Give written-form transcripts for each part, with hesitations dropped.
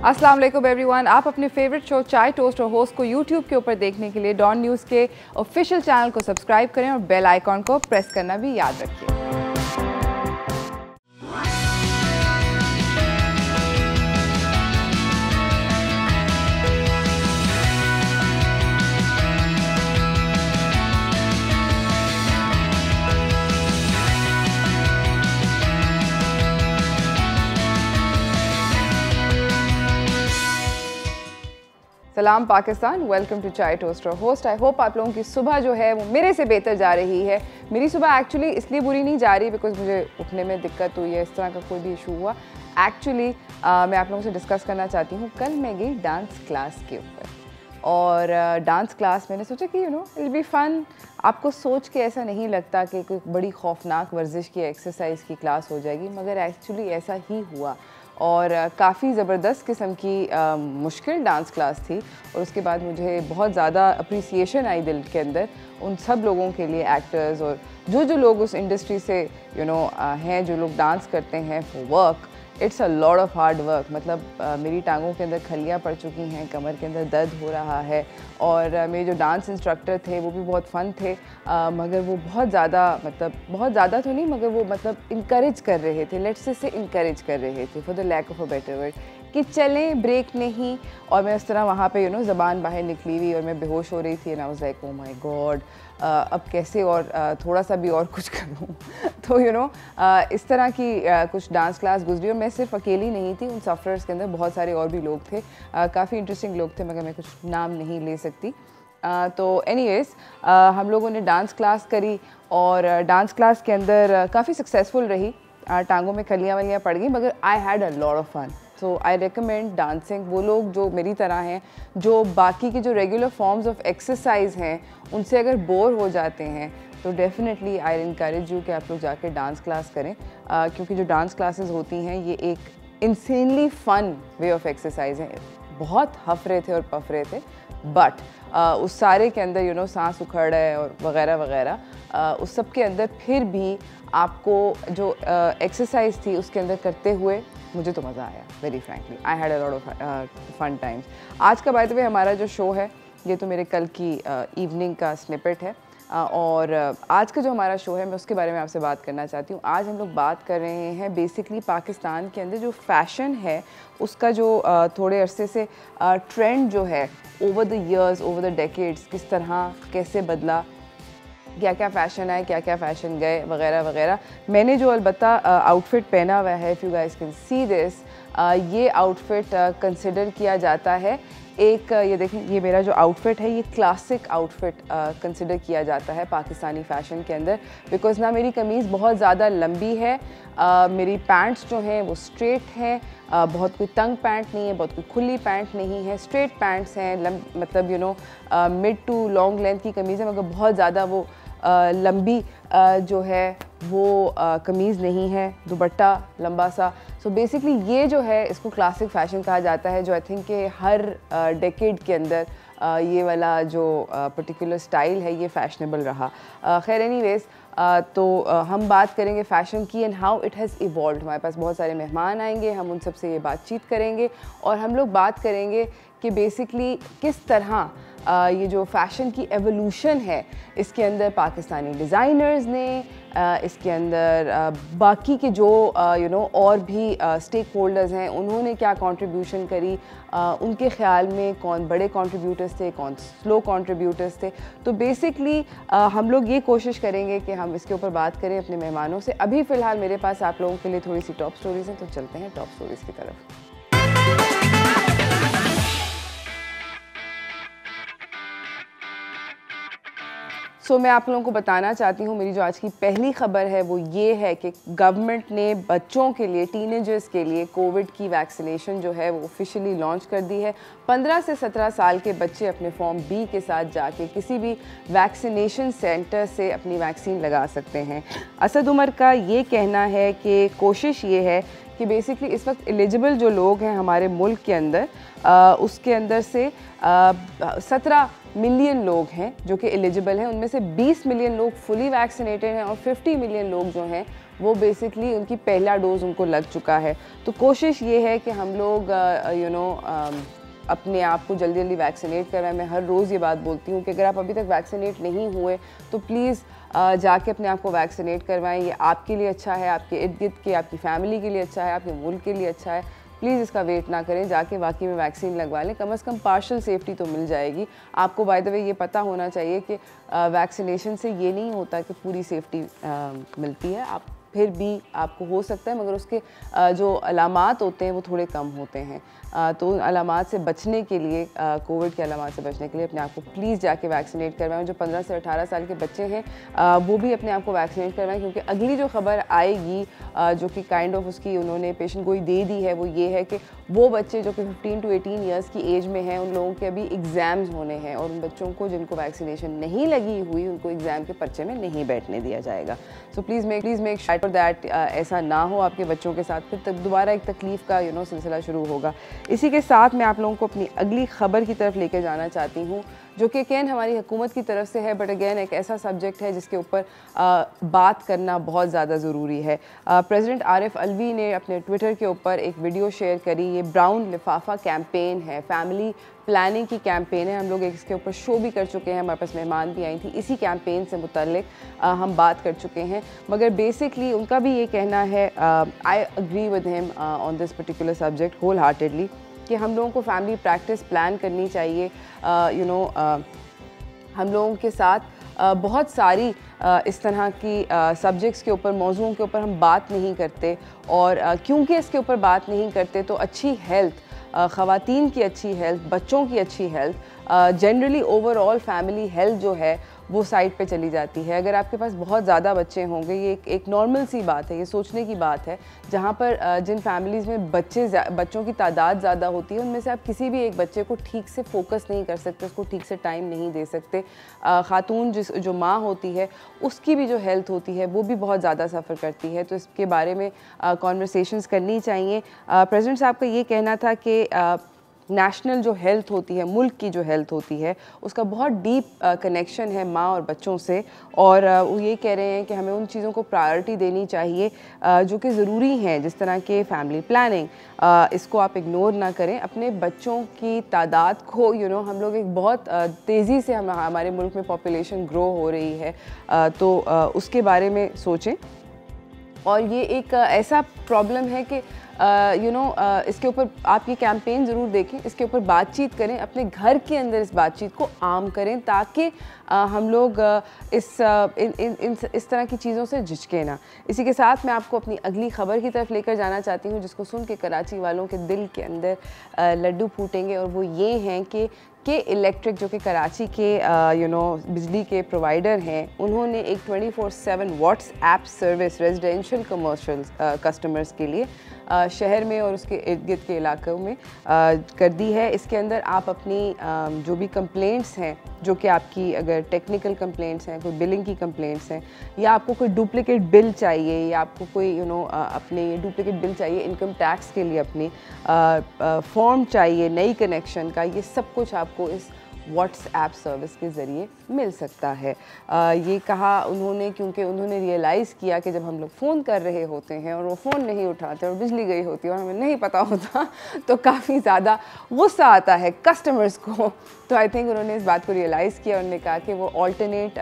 अस्सलाम वालेकुम एवरीवन। आप अपने फेवरेट शो चाय टोस्ट और होस्ट को यूट्यूब के ऊपर देखने के लिए डॉन न्यूज़ के ऑफिशियल चैनल को सब्सक्राइब करें और बेल आइकॉन को प्रेस करना भी याद रखिए। सलाम पाकिस्तान, वेलकम टू चाय टोस्ट और होस्ट। आई होप आप लोगों की सुबह जो है वो मेरे से बेहतर जा रही है। मेरी सुबह एक्चुअली इसलिए बुरी नहीं जा रही बिकॉज मुझे उठने में दिक्कत हुई है, इस तरह का कोई भी इशू हुआ। एक्चुअली मैं आप लोगों से डिस्कस करना चाहती हूँ, कल मैं गई डांस क्लास के ऊपर और डांस क्लास मैंने सोचा कि इट बी फन। आपको सोच के ऐसा नहीं लगता कि कोई बड़ी खौफनाक वर्जिश की एक्सरसाइज की क्लास हो जाएगी, मगर एक्चुअली ऐसा ही हुआ और काफ़ी ज़बरदस्त किस्म की मुश्किल डांस क्लास थी। और उसके बाद मुझे बहुत ज़्यादा अप्रिसिएशन आई दिल के अंदर उन सब लोगों के लिए, एक्टर्स और जो लोग उस इंडस्ट्री से हैं, जो लोग डांस करते हैं for work. It's a lot of hard work. मतलब मेरी टांगों के अंदर खलियाँ पड़ चुकी हैं, कमर के अंदर दर्द हो रहा है। और मेरे जो डांस इंस्ट्रक्टर थे वो भी बहुत फ़न थे, मगर वो बहुत ज़्यादा तो नहीं, मगर वो इनकरेज कर रहे थे, लेट्स से इंकरेज कर रहे थे for the lack of a better word, कि चलें, ब्रेक नहीं। और मैं उस तरह वहाँ पे ज़बान बाहर निकली हुई और मैं बेहोश हो रही थी and I was like, oh my God, अब कैसे और थोड़ा सा भी और कुछ करूँ। तो इस तरह की कुछ डांस क्लास गुजरी और मैं सिर्फ अकेली नहीं थी, उन सफ़रर्स के अंदर बहुत सारे और भी लोग थे, काफ़ी इंटरेस्टिंग लोग थे, मगर मैं कुछ नाम नहीं ले सकती। तो एनीवेज़ हम लोगों ने डांस क्लास करी और डांस क्लास के अंदर काफ़ी सक्सेसफुल रही। टांगों में खलियाँ वलियाँ पड़ गई, मगर I had a lot of fun. So I recommend dancing. वो लोग जो मेरी तरह हैं, जो बाकी के जो रेगुलर फॉर्म्स ऑफ एक्सरसाइज हैं उनसे अगर बोर हो जाते हैं, तो डेफिनेटली आई इनकरेज यू कि आप लोग जाके डांस क्लास करें, क्योंकि जो डांस क्लासेस होती हैं ये एक insanely fun way of exercise है। बहुत हफ रहे थे और पफ रहे थे, बट उस सारे के अंदर सांस उखड़ है और वगैरह वगैरह, उस सब के अंदर फिर भी आपको जो एक्सरसाइज थी उसके अंदर करते हुए मुझे तो मज़ा आया। Very frankly I had a lot of fun times. आज का बाय द वे हमारा जो शो है ये तो मेरे कल की इवनिंग का स्निपेट है, और आज का जो हमारा शो है मैं उसके बारे में आपसे बात करना चाहती हूँ। आज हम लोग बात कर रहे हैं बेसिकली पाकिस्तान के अंदर जो फ़ैशन है उसका जो थोड़े अरसे से ट्रेंड जो है over the years, over the decades, किस तरह कैसे बदला, क्या क्या फ़ैशन आए, क्या क्या फ़ैशन गए, वगैरह वगैरह। मैंने जो अलबत्ता आउटफिट पहना हुआ है, if you guys can see this, ये आउटफिट कंसिडर किया जाता है एक, ये देखें, ये मेरा जो आउटफिट है ये क्लासिक आउटफिट कंसिडर किया जाता है पाकिस्तानी फ़ैशन के अंदर, बिकॉज़ ना मेरी कमीज़ बहुत ज़्यादा लंबी है, मेरी पैंट्स जो हैं वो स्ट्रेट हैं, बहुत कोई तंग पैंट नहीं है, बहुत कोई खुली पैंट नहीं है, स्ट्रेट पैंट्स हैं, मतलब मिड टू लॉन्ग लेंथ की कमीज़ है, मगर बहुत ज़्यादा वो लंबी जो है वो कमीज़ नहीं है, दुपट्टा लंबा सा। सो बेसिकली ये जो है इसको क्लासिक फ़ैशन कहा जाता है, जो आई थिंक कि हर डेकेड के अंदर ये वाला जो पर्टिकुलर स्टाइल है ये फ़ैशनेबल रहा। खैर एनीवेज़, तो हम बात करेंगे फ़ैशन की and how it has evolved. हमारे पास बहुत सारे मेहमान आएंगे, हम उन सब से ये बातचीत करेंगे और हम लोग बात करेंगे कि बेसिकली किस तरह ये जो फ़ैशन की एवोल्यूशन है इसके अंदर पाकिस्तानी डिज़ाइनर्स ने, इसके अंदर बाकी के जो और भी स्टेक होल्डर्स हैं उन्होंने क्या कंट्रीब्यूशन करी, उनके ख़्याल में कौन बड़े कंट्रीब्यूटर्स थे, कौन स्लो कंट्रीब्यूटर्स थे। तो बेसिकली हम लोग ये कोशिश करेंगे कि हम इसके ऊपर बात करें अपने मेहमानों से। अभी फ़िलहाल मेरे पास आप लोगों के लिए थोड़ी सी टॉप स्टोरीज़ हैं, तो चलते हैं टॉप स्टोरीज़ की तरफ। सो मैं आप लोगों को बताना चाहती हूँ, मेरी जो आज की पहली ख़बर है वो ये है कि गवर्नमेंट ने बच्चों के लिए, टीनेजर्स के लिए कोविड की वैक्सीनेशन जो है वो ऑफिशियली लॉन्च कर दी है। 15 से 17 साल के बच्चे अपने फॉर्म बी के साथ जाके किसी भी वैक्सीनेशन सेंटर से अपनी वैक्सीन लगा सकते हैं। असद उमर का ये कहना है कि कोशिश ये है कि बेसिकली इस वक्त एलिजिबल जो लोग हैं हमारे मुल्क के अंदर, उसके अंदर से 17 मिलियन लोग हैं जो कि एलिजिबल हैं, उनमें से 20 मिलियन लोग फुली वैक्सीनेटेड हैं और 50 मिलियन लोग जो हैं वो बेसिकली उनकी पहला डोज उनको लग चुका है। तो कोशिश ये है कि हम लोग अपने आप को जल्दी जल्दी वैक्सीनेट करवाएं। मैं हर रोज़ ये बात बोलती हूँ कि अगर आप अभी तक वैक्सीनेट नहीं हुए तो प्लीज़ जाके अपने आप को वैक्सीनेट करवाएं। ये आपके लिए अच्छा है, आपके इर्द गिर्द के, आपकी फैमिली के लिए अच्छा है, आपके मुल्क के लिए अच्छा है। प्लीज़ इसका वेट ना करें, जाके वाकई में वैक्सीन लगवा लें। कम से कम पार्शल सेफ्टी तो मिल जाएगी आपको। बाय द वे ये पता होना चाहिए कि वैक्सीनेशन से ये नहीं होता कि पूरी सेफ्टी मिलती है। आप फिर भी आपको हो सकता है, मगर उसके जो अलामात होते हैं वो थोड़े कम होते हैं। तो उन अलामात से बचने के लिए, कोविड के अलामात से बचने के लिए अपने आप को प्लीज़ जाके वैक्सीनेट करवाएं। जो 15 से 18 साल के बच्चे हैं वो भी अपने आप को वैक्सीनेट करवाएं, क्योंकि अगली जो खबर आएगी जो कि काइंड ऑफ उसकी उन्होंने पेशेंट गोई दे दी है, वो ये है कि वो बच्चे जो कि 15 to 18 ईयर्स की एज में हैं, उन लोगों के अभी एग्ज़ाम्स होने हैं और उन बच्चों को जिनको वैक्सीनेशन नहीं लगी हुई उनको एग्ज़ाम के पर्चे में नहीं बैठने दिया जाएगा। So please make sure that ऐसा ना हो आपके बच्चों के साथ, फिर तब दोबारा एक तकलीफ़ का सिलसिला शुरू होगा। इसी के साथ मैं आप लोगों को अपनी अगली खबर की तरफ लेकर जाना चाहती हूँ, जो कि अगेन हमारी हुकूमत की तरफ से है, बट अगेन एक ऐसा सब्जेक्ट है जिसके ऊपर बात करना बहुत ज़्यादा ज़रूरी है। प्रेसिडेंट आरिफ अलवी ने अपने ट्विटर के ऊपर एक वीडियो शेयर करी। ये ब्राउन लिफाफा कैंपेन है, फैमिली प्लानिंग की कैंपेन है। हम लोग इसके ऊपर शो भी कर चुके हैं, हमारे पास मेहमान भी आई थी, इसी कैंपेन से मुतल्लिक हम बात कर चुके हैं। मगर बेसिकली उनका भी ये कहना है, I agree with him on this particular subject wholeheartedly, कि हम लोगों को फैमिली प्रैक्टिस प्लान करनी चाहिए। हम लोगों के साथ बहुत सारी इस तरह की सब्जेक्ट्स के ऊपर, मौज़ूओं के ऊपर हम बात नहीं करते, और क्योंकि इसके ऊपर बात नहीं करते तो अच्छी हेल्थ, ख़वातीन की अच्छी हेल्थ, बच्चों की अच्छी health, generally overall family health जो है वो साइड पे चली जाती है। अगर आपके पास बहुत ज़्यादा बच्चे होंगे, ये एक नॉर्मल सी बात है, ये सोचने की बात है, जहाँ पर जिन फैमिलीज़ में बच्चों की तादाद ज़्यादा होती है, उनमें से आप किसी भी एक बच्चे को ठीक से फोकस नहीं कर सकते, उसको ठीक से टाइम नहीं दे सकते। ख़ातून जो माँ होती है उसकी भी जो हेल्थ होती है वो भी बहुत ज़्यादा सफ़र करती है। तो इसके बारे में कॉन्वर्सेशंस करनी चाहिए। प्रेसिडेंट साहब का ये कहना था कि नेशनल जो हेल्थ होती है, मुल्क की जो हेल्थ होती है, उसका बहुत डीप कनेक्शन है माँ और बच्चों से, और वो ये कह रहे हैं कि हमें उन चीज़ों को प्रायोरिटी देनी चाहिए जो कि ज़रूरी हैं, जिस तरह के फैमिली प्लानिंग। इसको आप इग्नोर ना करें। अपने बच्चों की तादाद को हम लोग एक बहुत तेज़ी से हमारे मुल्क में पॉपुलेशन ग्रो हो रही है, तो उसके बारे में सोचें। और ये एक ऐसा प्रॉब्लम है कि इसके ऊपर आप ये कैंपेन ज़रूर देखें, इसके ऊपर बातचीत करें, अपने घर के अंदर इस बातचीत को आम करें, ताकि हम लोग इस तरह की चीज़ों से झिझकें ना। इसी के साथ मैं आपको अपनी अगली खबर की तरफ लेकर जाना चाहती हूँ, जिसको सुन के कराची वालों के दिल के अंदर लड्डू फूटेंगे, और वो ये हैं कि इलेक्ट्रिक, जो कि कराची के बिजली के प्रोवाइडर हैं, उन्होंने एक 24/7 WhatsApp service residential commercial customers के लिए शहर में और उसके इर्द गिर्द के इलाकों में कर दी है। इसके अंदर आप अपनी जो भी कंप्लेंट्स हैं, जो कि आपकी अगर टेक्निकल कंप्लेंट्स हैं, कोई बिलिंग की कंप्लेंट्स हैं, या आपको कोई डुप्लिकेट बिल चाहिए, या आपको कोई अपने डुप्लिकेट बिल चाहिए इनकम टैक्स के लिए, अपनी फॉर्म चाहिए नई कनेक्शन का, ये सब कुछ आपको इस व्हाट्सएप सर्विस के ज़रिए मिल सकता है। ये कहा उन्होंने क्योंकि उन्होंने रियलाइज़ किया कि जब हम लोग फ़ोन कर रहे होते हैं और वो फ़ोन नहीं उठाते और बिजली गई होती है और हमें नहीं पता होता, तो काफ़ी ज़्यादा गुस्सा आता है कस्टमर्स को। तो आई थिंक उन्होंने इस बात को रियलाइज़ किया। उन्होंने कहा कि वो ऑल्टरनेट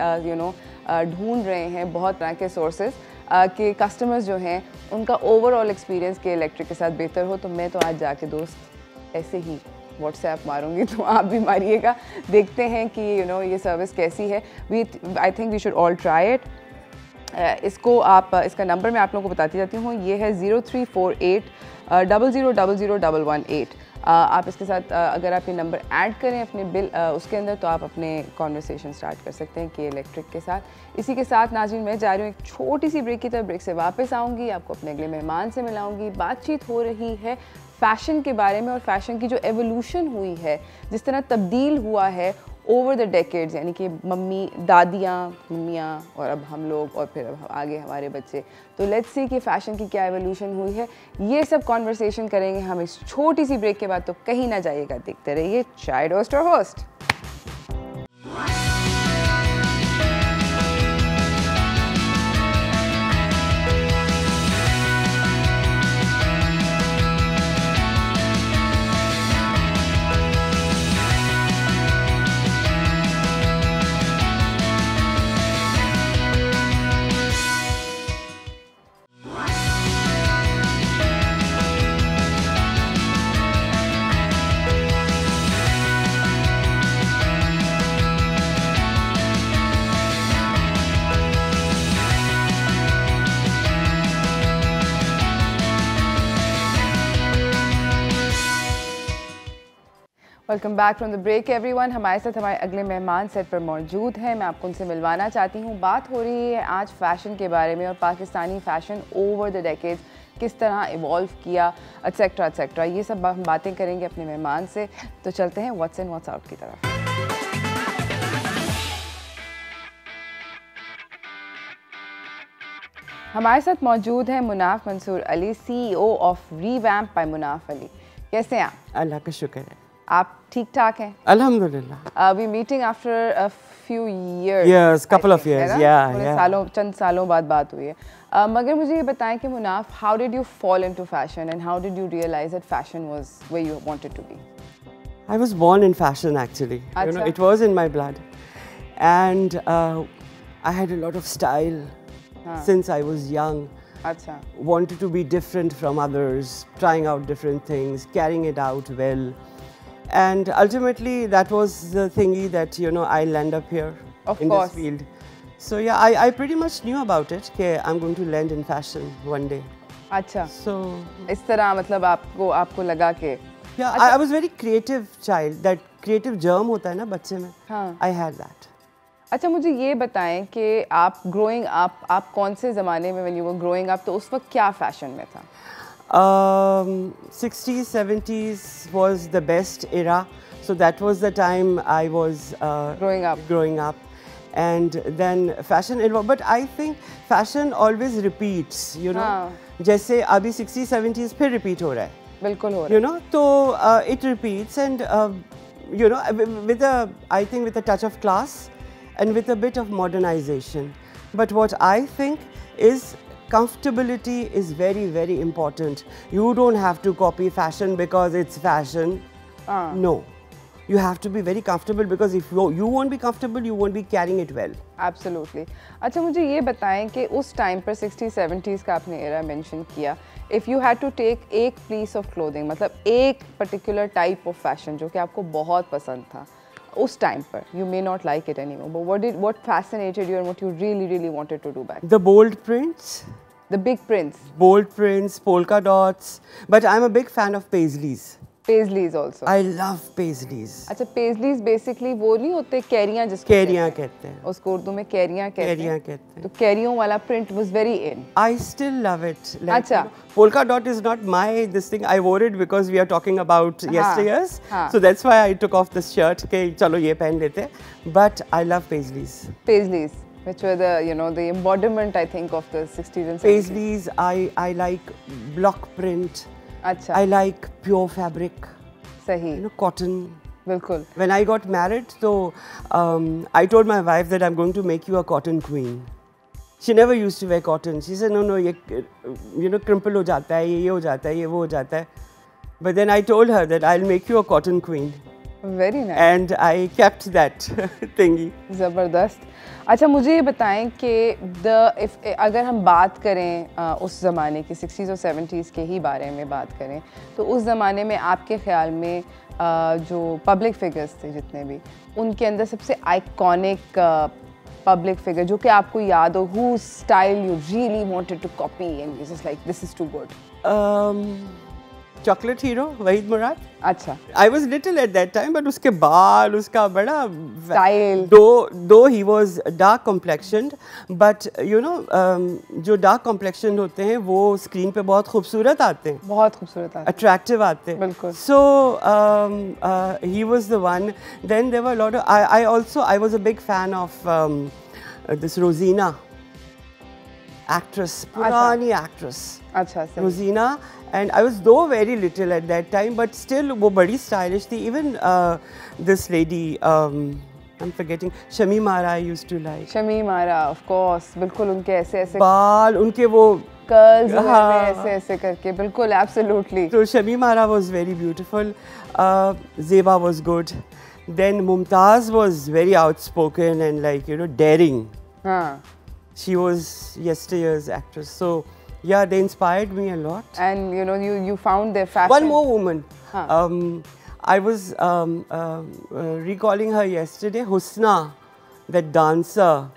ढूंढ रहे हैं बहुत तरह के सोर्सेज कि कस्टमर्स जो हैं उनका ओवरऑल एक्सपीरियंस के इलेक्ट्रिक के साथ बेहतर हो। तो मैं तो आज जाके दोस्त ऐसे ही व्हाट्सएप मारूंगी, तो आप भी मारिएगा, देखते हैं कि ये सर्विस कैसी है। I think we should all try it. इसको आप, इसका नंबर मैं आप लोगों को बताती जाती हूँ, ये है 0348 00001118। आप इसके साथ अगर आप ये नंबर ऐड करें अपने बिल उसके अंदर, तो आप अपने कॉन्वर्सेशन स्टार्ट कर सकते हैं कि इलेक्ट्रिक के साथ। इसी के साथ नाज़रीन मैं जा रही हूँ एक छोटी सी ब्रेक की तरफ। ब्रेक से वापस आऊँगी, आपको अपने अगले मेहमान से मिलाऊँगी। बातचीत हो रही है फ़ैशन के बारे में, और फ़ैशन की जो एवोल्यूशन हुई है, जिस तरह तब्दील हुआ है ओवर द डेकेड्स, यानी कि मम्मियाँ और अब हम लोग, और फिर अब आगे हमारे बच्चे। तो लेट्स सी कि फ़ैशन की क्या एवोल्यूशन हुई है, ये सब कॉन्वर्सेशन करेंगे हम इस छोटी सी ब्रेक के बाद। तो कहीं ना जाइएगा, देखते रहिए चाय टोस्ट और host. Welcome back from the break everyone. हमारे साथ हमारे अगले मेहमान सेट पर मौजूद हैं। मैं आपको उनसे मिलवाना चाहती हूँ। बात हो रही है आज फैशन के बारे में और Pakistani fashion over the decades किस तरह इवॉल्व किया एट्सेट्रा एट्सेट्रा। ये सब हम बातें करेंगे अपने मेहमान से। तो चलते हैं व्हाट्स इन व्हाट्स आउट की तरफ। हमारे साथ मौजूद हैं Munaf Mansoor Ali, CEO of revamp by Munaf Ali. कैसे हैं आप? अल्लाह का शुक्र है। आप ठीक ठाक हैं? अल्हम्दुलिल्लाह। We meeting after a few years. Yes, couple of years, yeah. चंद सालों बाद बात हुई है। मगर मुझे ये बताएं कि Munaf, how did you fall into fashion and how did you realize that fashion was where you wanted to be? I was born in fashion actually. You know, it was in my blood, and I had a lot of style since I was young. अच्छा. Wanted to be different from others, trying out different things, carrying it out well. And ultimately, that was the thingy that, you know, I'll end up here in this field. So yeah, I pretty much knew about it. Okay, I'm going to land in fashion one day. अच्छा. So इस तरह मतलब आपको लगा कि yeah, I was very creative child. That creative germ होता है ना बच्चे में. हाँ. I had that. अच्छा, मुझे ये बताएं कि आप ग्रोइंग अप, आप कौन से ज़माने में when you were growing up, तो उस वक्त क्या फैशन में था? 60s, 70s was the best era. So that was the time I was growing up. And then fashion evolved. But I think fashion always repeats, you know. जैसे अभी 60s, 70s फिर repeat हो रहा है. बिल्कुल हो रहा है. You know, तो it repeats and you know, I think with a touch of class and with a bit of modernization. But what I think is comfortability is very, very important. You don't have to copy fashion because it's fashion. No. You have to be very comfortable because if you won't be comfortable, you won't be carrying it well. Absolutely. अच्छा, मुझे ये बताएं कि उस time पर 60s, 70s का आपने era mention किया. If you had to take एक piece of clothing, मतलब एक particular type of fashion जो कि आपको बहुत पसंद था उस टाइम पर, you may not like it anymore, but what fascinated you and what you really, really wanted to do back? The bold prints. The big prints. Bold prints, polka dots. But I'm a big fan of paisleys. Paisleys also. I love paisleys. अच्छा, paisleys basically वो नहीं होते कैरियाँ जिसको कैरियाँ कहते हैं. उसको उर्दू में कैरियाँ कहते हैं. कैरियाँ कहते हैं. तो कैरियों वाला print was very in. I still love it. Like, अच्छा. You know, polka dot is not this thing. I wore it because we are talking about yesteryears. So that's why I took off this shirt. के चलो ये पहन लेते. But I love paisleys. Paisleys, which were the, you know, the embodiment I think of the 60s and 70s. Paisleys, I like block print. अच्छा. I like pure fabric. सही. You know, cotton. बिल्कुल. When I got married, so I told my wife that I'm going to make you a cotton queen. She never used to wear cotton. She said, no, ये, you know, crumple हो जाता है, ये हो जाता है, ये वो हो जाता है. But then I told her that I'll make you a cotton queen. Very nice. And I kept that thingy. ज़बरदस्त. अच्छा, मुझे ये बताएं कि अगर हम बात करें उस ज़माने की 60s और 70s के ही बारे में बात करें, तो उस ज़माने में आपके ख़्याल में जो पब्लिक फिगर्स थे जितने भी, उनके अंदर सबसे आइकॉनिक पब्लिक फिगर जो कि आपको याद हो, whose style you really wanted to copy and you just like this is too good? Chocolate hero, Wahid Murad. अच्छा. I was little at that time, but उसके बाल, उसका बड़ा style. Though he was dark complexioned, but you know, जो dark complexioned होते हैं, वो screen पे बहुत खूबसूरत आते हैं. बहुत खूबसूरत आते हैं. Attractive आते हैं. बिल्कुल. So he was the one. Then there were a lot of. I was a big fan of this Rosina. Actress, पुरानी actress. अच्छा. Rosina. And I was though very little at that time, but still वो बड़ी stylish थी. Even this lady, I'm forgetting, Shamim Ara I used to like. Shamim Ara, of course. बिल्कुल उनके ऐसे बाल, उनके वो curls ऐसे करके, बिल्कुल, absolutely. So Shamim Ara was very beautiful. Zeba was good. Then Mumtaz was very outspoken and like, you know, daring. She was yesteryear's actress. So yeah, they inspired me a lot. And you know, you found their fashion. One more woman. I was recalling her yesterday, Husna, that dancer.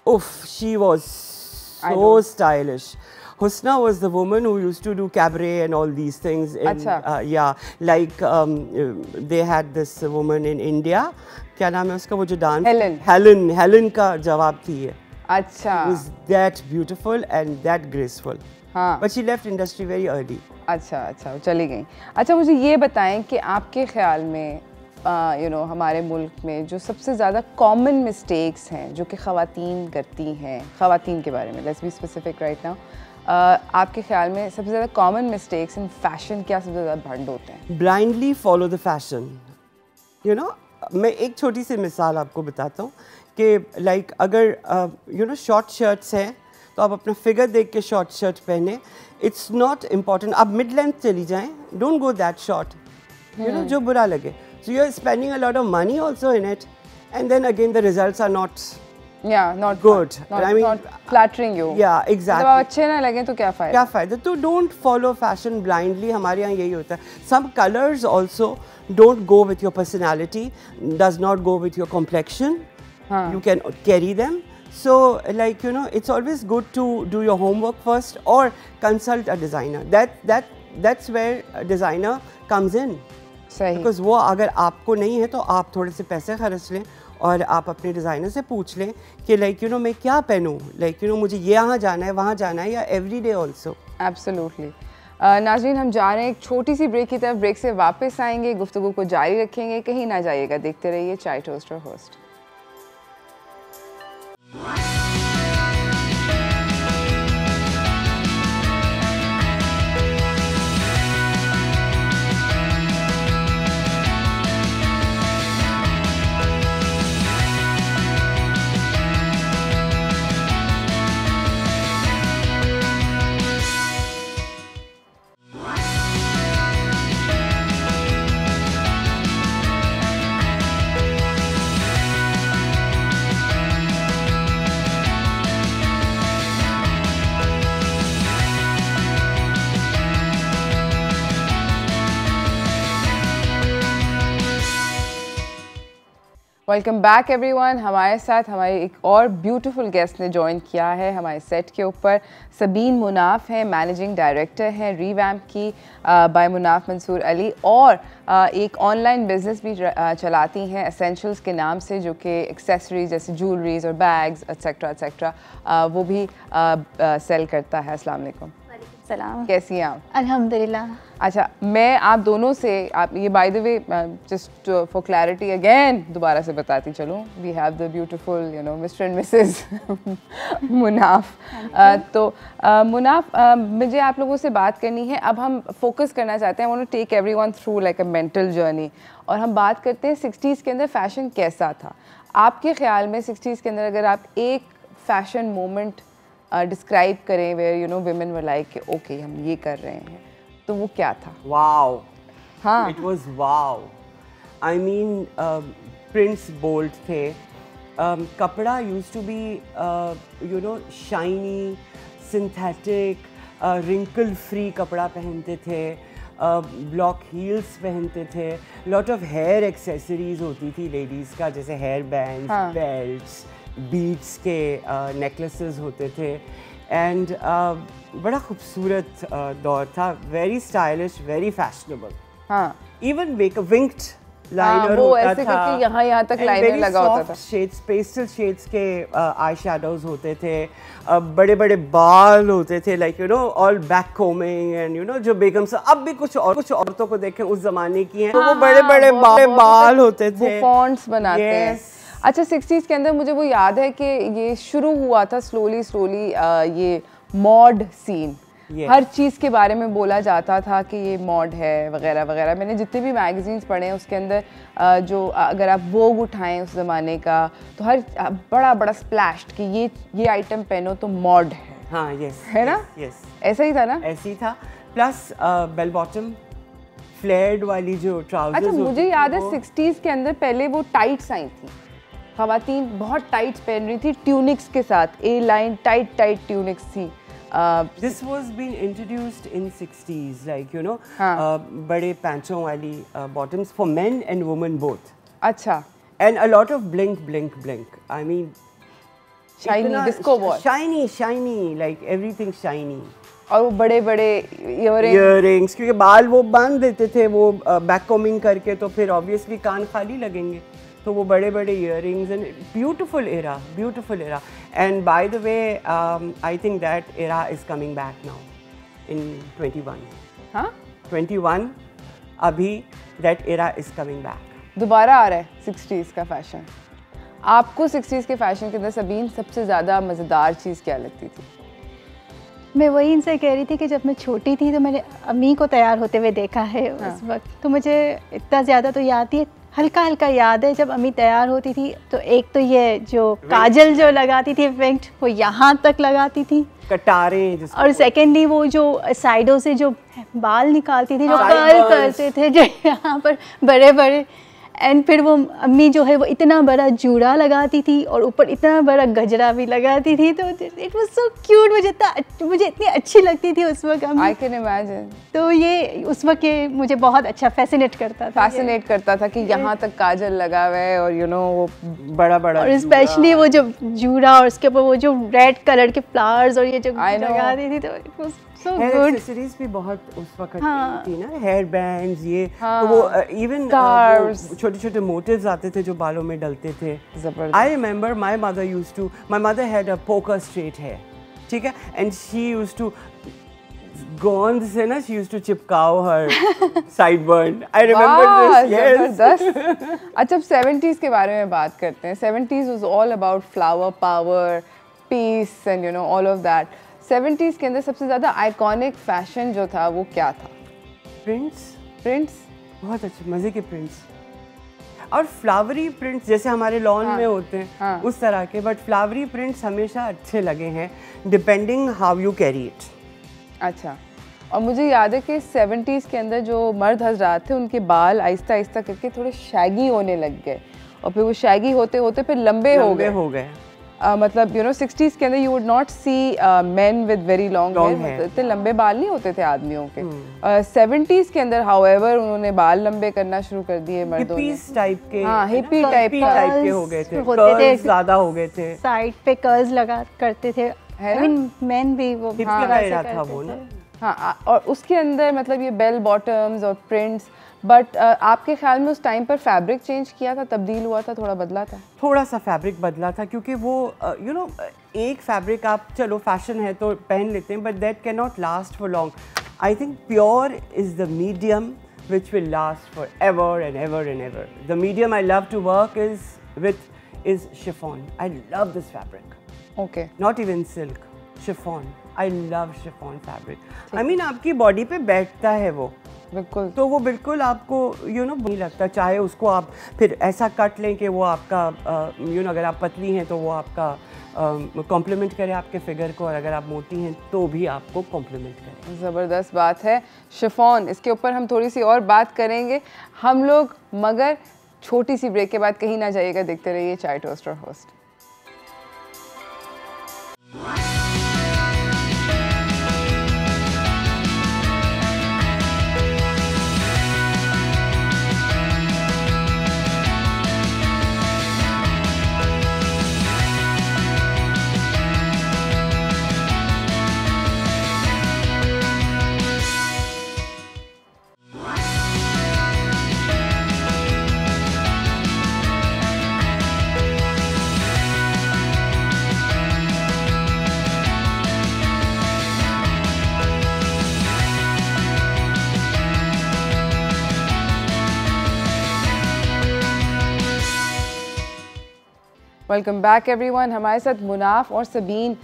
Oof, she was so stylish. Husna was the woman who used to do cabaret and all these things. Yeah, like they had this woman in India. क्या नाम है उसका वो जो dance? Helen का जवाब थी ये. अच्छा. It was that beautiful and that graceful. हाँ. But she left industry very early. अच्छा अच्छा, वो चली गई. अच्छा, मुझे ये बताएं कि आपके ख्याल में हमारे मुल्क में जो सबसे ज़्यादा कॉमन मिस्टेक्स हैं जो कि ख़वातीन करती हैं, ख़वातीन के बारे में, let's be specific right now, आपके ख्याल में सबसे ज़्यादा कॉमन मिस्टेक्स इन फैशन क्या सबसे ज़्यादा भंड होते हैं? Blindly follow the fashion. मैं एक छोटी सी मिसाल आपको बताता हूँ कि लाइक अगर शॉर्ट शर्ट्स हैं तो आप अपना फिगर देख के शॉर्ट शर्ट पहने. इट्स नॉट इम्पॉर्टेंट आप मिड लेंथ चली जाएं, डोंट गो दैट शॉर्ट, जो बुरा लगे. So you're spending a lot of money also in it, and then again the results are not good. Not flattering you. Yeah, exactly. जब अच्छे ना लगे तो क्या फ़ायदा? तो don't follow fashion blindly. हमारे यहाँ यही होता है. Some colors also don't go with your personality, does not go with your complexion. You can carry them. So it's always good to do your homework first or consult a designer. That's where a designer comes in. Because वो अगर आपको नहीं है तो आप थोड़े से पैसे खर्च लें और आप अपने डिज़ाइनर से पूछ लें कि मैं क्या पहनूं, मुझे यहाँ जाना है वहाँ जाना है या एवरी डे ऑल्सो. एब्सोल्युटली. नाज़रीन, हम जा रहे हैं एक छोटी सी ब्रेक की तरफ. ब्रेक से वापस आएंगे, गुफ्तगू को जारी रखेंगे, कहीं ना जाइएगा, देखते रहिए चाय toaster host. Welcome back everyone. हमारे साथ हमारे एक और ब्यूटीफुल गेस्ट ने ज्वाइन किया है हमारे सेट के ऊपर. सबीन मुनाफ हैं, मैनेजिंग डायरेक्टर हैं रीवैम्प की बाय मुनाफ मंसूर अली, और एक ऑनलाइन बिजनेस भी चलाती हैं एसेंशियल्स के नाम से, जो कि एक्सेसरीज जैसे ज्वेलरीज और बैग्स एक्सेट्रा वो भी सेल करता है. अस्सलाम वालेकुम. सलाम. कैसी हैं आप? अल्हम्दुलिल्लाह. अच्छा, मैं आप दोनों से ये by the way just for clarity again दोबारा से बताती चलूँ, we have the beautiful mister and missus Munaf. तो मुनाफ, मुझे आप लोगों से बात करनी है. अब हम फोकस करना चाहते हैं, I want to take everyone through like a mental journey, और हम बात करते हैं 60s के अंदर फैशन कैसा था. आपके ख्याल में 60s के अंदर अगर आप एक फैशन मोमेंट डिस्क्राइब करें where women were like okay हम ये कर रहे हैं, तो वो क्या था? Wow. हाँ. It was wow. I mean, prints bold थे. कपड़ा used to be shiny, synthetic, wrinkle free कपड़ा पहनते थे. ब्लॉक हील्स पहनते थे. लॉट ऑफ हेयर एक्सेसरीज होती थी लेडीज़ का, जैसे हेयर बैंड्स, बेल्ट्स, बीड्स के नेकलेसेस होते थे. एंड बड़ा खूबसूरत दौर था. Very stylish, very fashionable. हाँ. इवन विंक्ड लाइनर वो होता ऐसे था, करके यहाँ तक लाइनर लगा होता था. शेड्स, पेस्टल शेड्स के आई शैडोज होते थे. बड़े बड़े बाल होते थे, ऑल बैक कोमिंग एंड जो बेगम से अब भी कुछ औरतों को देखें उस जमाने की हैं, तो वो बड़े बड़े बाल होते थे, फॉन्ट्स बनाते हैं. अच्छा, 60s के अंदर मुझे वो याद है कि ये शुरू हुआ था स्लोली ये मॉड सीन. हर चीज़ के बारे में बोला जाता था कि ये मॉड है वगैरह वगैरह. मैंने जितने भी मैगजीन्स पढ़े हैं उसके अंदर जो अगर आप वोग उठाएं उस ज़माने का, तो हर बड़ा स्प्लैश्ड कि ये आइटम पहनो तो मॉड है. हाँ, यस, है ना? यस, ऐसा ही था ना? ऐसी था. प्लस बेल बॉटम फ्लेयर्ड वाली जो ट्राउजर्स. अच्छा, मुझे याद है 60s के अंदर पहले वो टाइट्स आई थी. ख़वातीन बहुत टाइट्स पहन रही थी ट्यूनिक्स के साथ. ए लाइन टाइट ट्यूनिक्स थी. This was being introduced in 60s, बड़े पैंचों वाली bottoms for men and women both. अच्छा. And a lot of blink. I mean, shiny disco ball. Shiny, like everything shiny. और वो बड़े बड़े इयररिंग्स, क्योंकि बाल वो बांध देते थे वो बैक कॉमिंग करके, तो फिर ऑब्वियसली कान खाली लगेंगे, तो वो बड़े बड़े earrings and beautiful era and bye the way I think that era is coming back now in 21. हाँ 21 अभी that era is coming back, दोबारा आ रहा है 60s का फैशन. आपको 60s के फैशन के अंदर सबीन सबसे ज़्यादा मज़ेदार चीज़ क्या लगती थी? मैं वही इनसे कह रही थी कि जब मैं छोटी थी तो मैंने अम्मी को तैयार होते हुए देखा है उस वक्त, तो मुझे इतना ज़्यादा तो याद ही, हल्का हल्का याद है जब अम्मी तैयार होती थी तो एक तो ये जो काजल जो लगाती थी वेंट वो यहाँ तक लगाती थी, कटारे, और सेकेंडली वो जो साइडों से जो बाल निकालती थी जो कर्ल करते थे जो यहाँ पर बड़े बड़े, एंड फिर वो अम्मी जो है वो इतना बड़ा जूड़ा लगाती थी और ऊपर इतना बड़ा गजरा भी लगाती थी, तो इट वाज सो क्यूट. मुझे इतनी अच्छी लगती थी उस वक्त अम्मी. I can imagine. तो ये उस वक्त ये मुझे बहुत अच्छा फैसिनेट करता था कि यहाँ तक काजल लगा हुआ है और यू नो वो बड़ा बड़ा, और स्पेशली वो जो जूड़ा और उसके ऊपर वो जो रेड कलर के फ्लावर्स और ये जो लगाती थी, तो it was so good. Accessories भी बहुत उस वक्त थी ना, हेयर बैंड्स, ये हाँ, तो वो इवन छोटे छोटे मोटिव्स आते थे जो बालों में डलते थे. I remember my mother had a poker straight hair, ठीक है, एंड शी यूज्ड टू गोंद से ना, शी यूज्ड टू चिपकाओ her sideburn. I remember this. Yes. अच्छा, अब 70s के बारे में बात करते हैं. 70s was all about flower power, peace and you know all of that. 70s के अंदर सबसे ज़्यादा आइकॉनिक फैशन जो था वो क्या था? प्रिंट्स बहुत अच्छे मज़े के प्रिंट्स, और फ्लावरी प्रिंट्स जैसे हमारे लॉन में होते हैं, हाँ. उस तरह के, बट फ्लावरी प्रिंट्स हमेशा अच्छे लगे हैं depending how you carry it. अच्छा, और मुझे याद है कि 70s के अंदर जो मर्द हजरात थे उनके बाल आहिस्ता आहिस्ता करके थोड़े शैगी होने लग गए, और फिर वो शैगी होते होते फिर लंबे हो गए. मतलब यू नो 60s के अंदर you would not see men with very long hair, इतने लंबे बाल नहीं होते थे आदमियों के. 70s के अंदर हाउएवर उन्होंने बाल लंबे करना शुरू कर दिए मर्दों ने. हिप्पीज टाइप के, हाँ हिप्पी टाइप के हो गए थे, कर्ल्स ज़्यादा हो गए थे, साइड पे कर्ल्स लगा करते थे, आई मीन मेन भी वो लगा था वो ना. हाँ, और उसके अंदर मतलब ये बेल बॉटम्स और प्रिंट्स. बट आपके ख्याल में उस टाइम पर फैब्रिक चेंज किया था, तब्दील हुआ था, थोड़ा बदला था? थोड़ा सा फैब्रिक बदला था, क्योंकि वो यू नो एक फैब्रिक आप चलो फैशन है तो पहन लेते हैं, but that can not last for long. I think pure is the medium which will last forever and ever and ever. The medium I love to work is chiffon. I love this fabric. Okay. Not even silk, chiffon. I love chiffon fabric. I mean आपकी body पे बैठता है वो, बिल्कुल, तो वो बिल्कुल आपको यू नो नहीं लगता, चाहे उसको आप फिर ऐसा कट लें कि वो आपका यू नो अगर आप पतली हैं तो वो आपका कॉम्प्लीमेंट करे आपके फिगर को, और अगर आप मोटी हैं तो भी आपको कॉम्प्लीमेंट करे. ज़बरदस्त बात है. शिफॉन, इसके ऊपर हम थोड़ी सी और बात करेंगे हम लोग, मगर छोटी सी ब्रेक के बाद कहीं ना जाइएगा, देखते रहिए चाय toaster host. Welcome back everyone. हमारे साथ मुनाफ और सबीन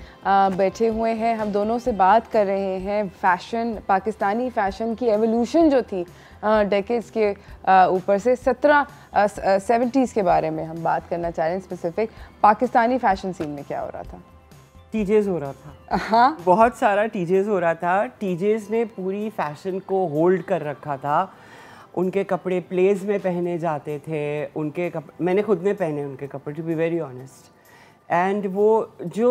बैठे हुए हैं. हम दोनों से बात कर रहे हैं फ़ैशन, पाकिस्तानी फ़ैशन की एवोल्यूशन जो थी डेकेड्स के ऊपर से 70s के बारे में हम बात करना चाह रहे हैं. स्पेसिफिक पाकिस्तानी फ़ैशन सीन में क्या हो रहा था? टीजेस हो रहा था. हाँ, बहुत सारा टीजेस हो रहा था. टीजेस ने पूरी फैशन को होल्ड कर रखा था. उनके कपड़े प्लेस में पहने जाते थे, उनके मैंने खुद ने पहने उनके कपड़े, to be very honest. And वो जो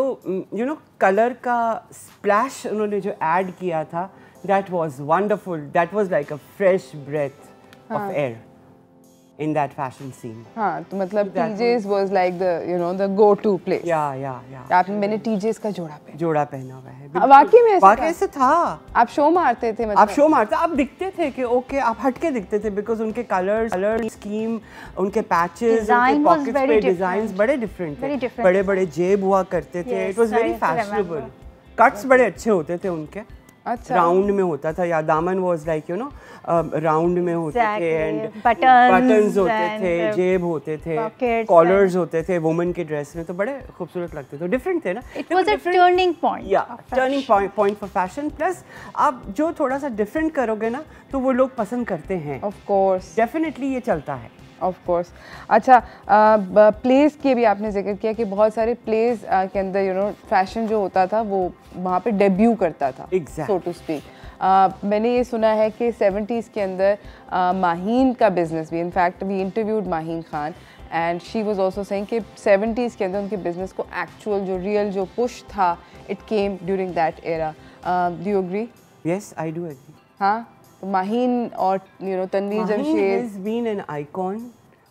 यू नो कलर का स्प्लैश उन्होंने जो ऐड किया था, that was wonderful. That was like a fresh breath of air. in that fashion scene. हाँ, तो मतलब TJ's was like the go-to place. Yeah. आपने मैंने TJ's का जोड़ा पहना हुआ है। वाकई में वाकई से था। आप शो मारते थे मतलब? आप शो मारते, आप दिखते थे कि ओके, आप हटके दिखते थे बिकॉज उनके कलर स्कीम, उनके पैचेस, उनके पॉकेट्स पे डिजाइन्स बड़े डिफरेंट थे, बड़े बड़े जेब हुआ करते थे। It was very fashionable. Cuts बड़े अच्छे होते थे उनके। अच्छा, राउंड में होता था, या दामन वाज लाइक राउंड में होते थे, एंड बटन्स होते थे, जेब होते थे, कॉलर्स होते थे वुमेन के ड्रेस में, तो बड़े खूबसूरत लगते थे, डिफरेंट थे ना। It was a turning point, या turning point for fashion. Plus आप जो थोड़ा सा डिफरेंट करोगे ना तो वो लोग पसंद करते हैं। ऑफ कोर्स, डेफिनेटली ये चलता है। Of course. अच्छा, प्लेस के भी आपने जिक्र किया कि बहुत सारे प्लेस के अंदर फैशन जो होता था वो वहाँ पे डेब्यू करता था, सो टू स्पीक। मैंने ये सुना है कि 70s के अंदर माहीन का बिजनेस भी, in fact we interviewed Maheen Khan and she was also saying कि 70s के अंदर उनके बिजनेस को एक्चुअल जो रियल जो पुश था, it came during that era. Do you agree? Yes, I do agree. हाँ, माहीन और Tanveer Jamshed has been an icon.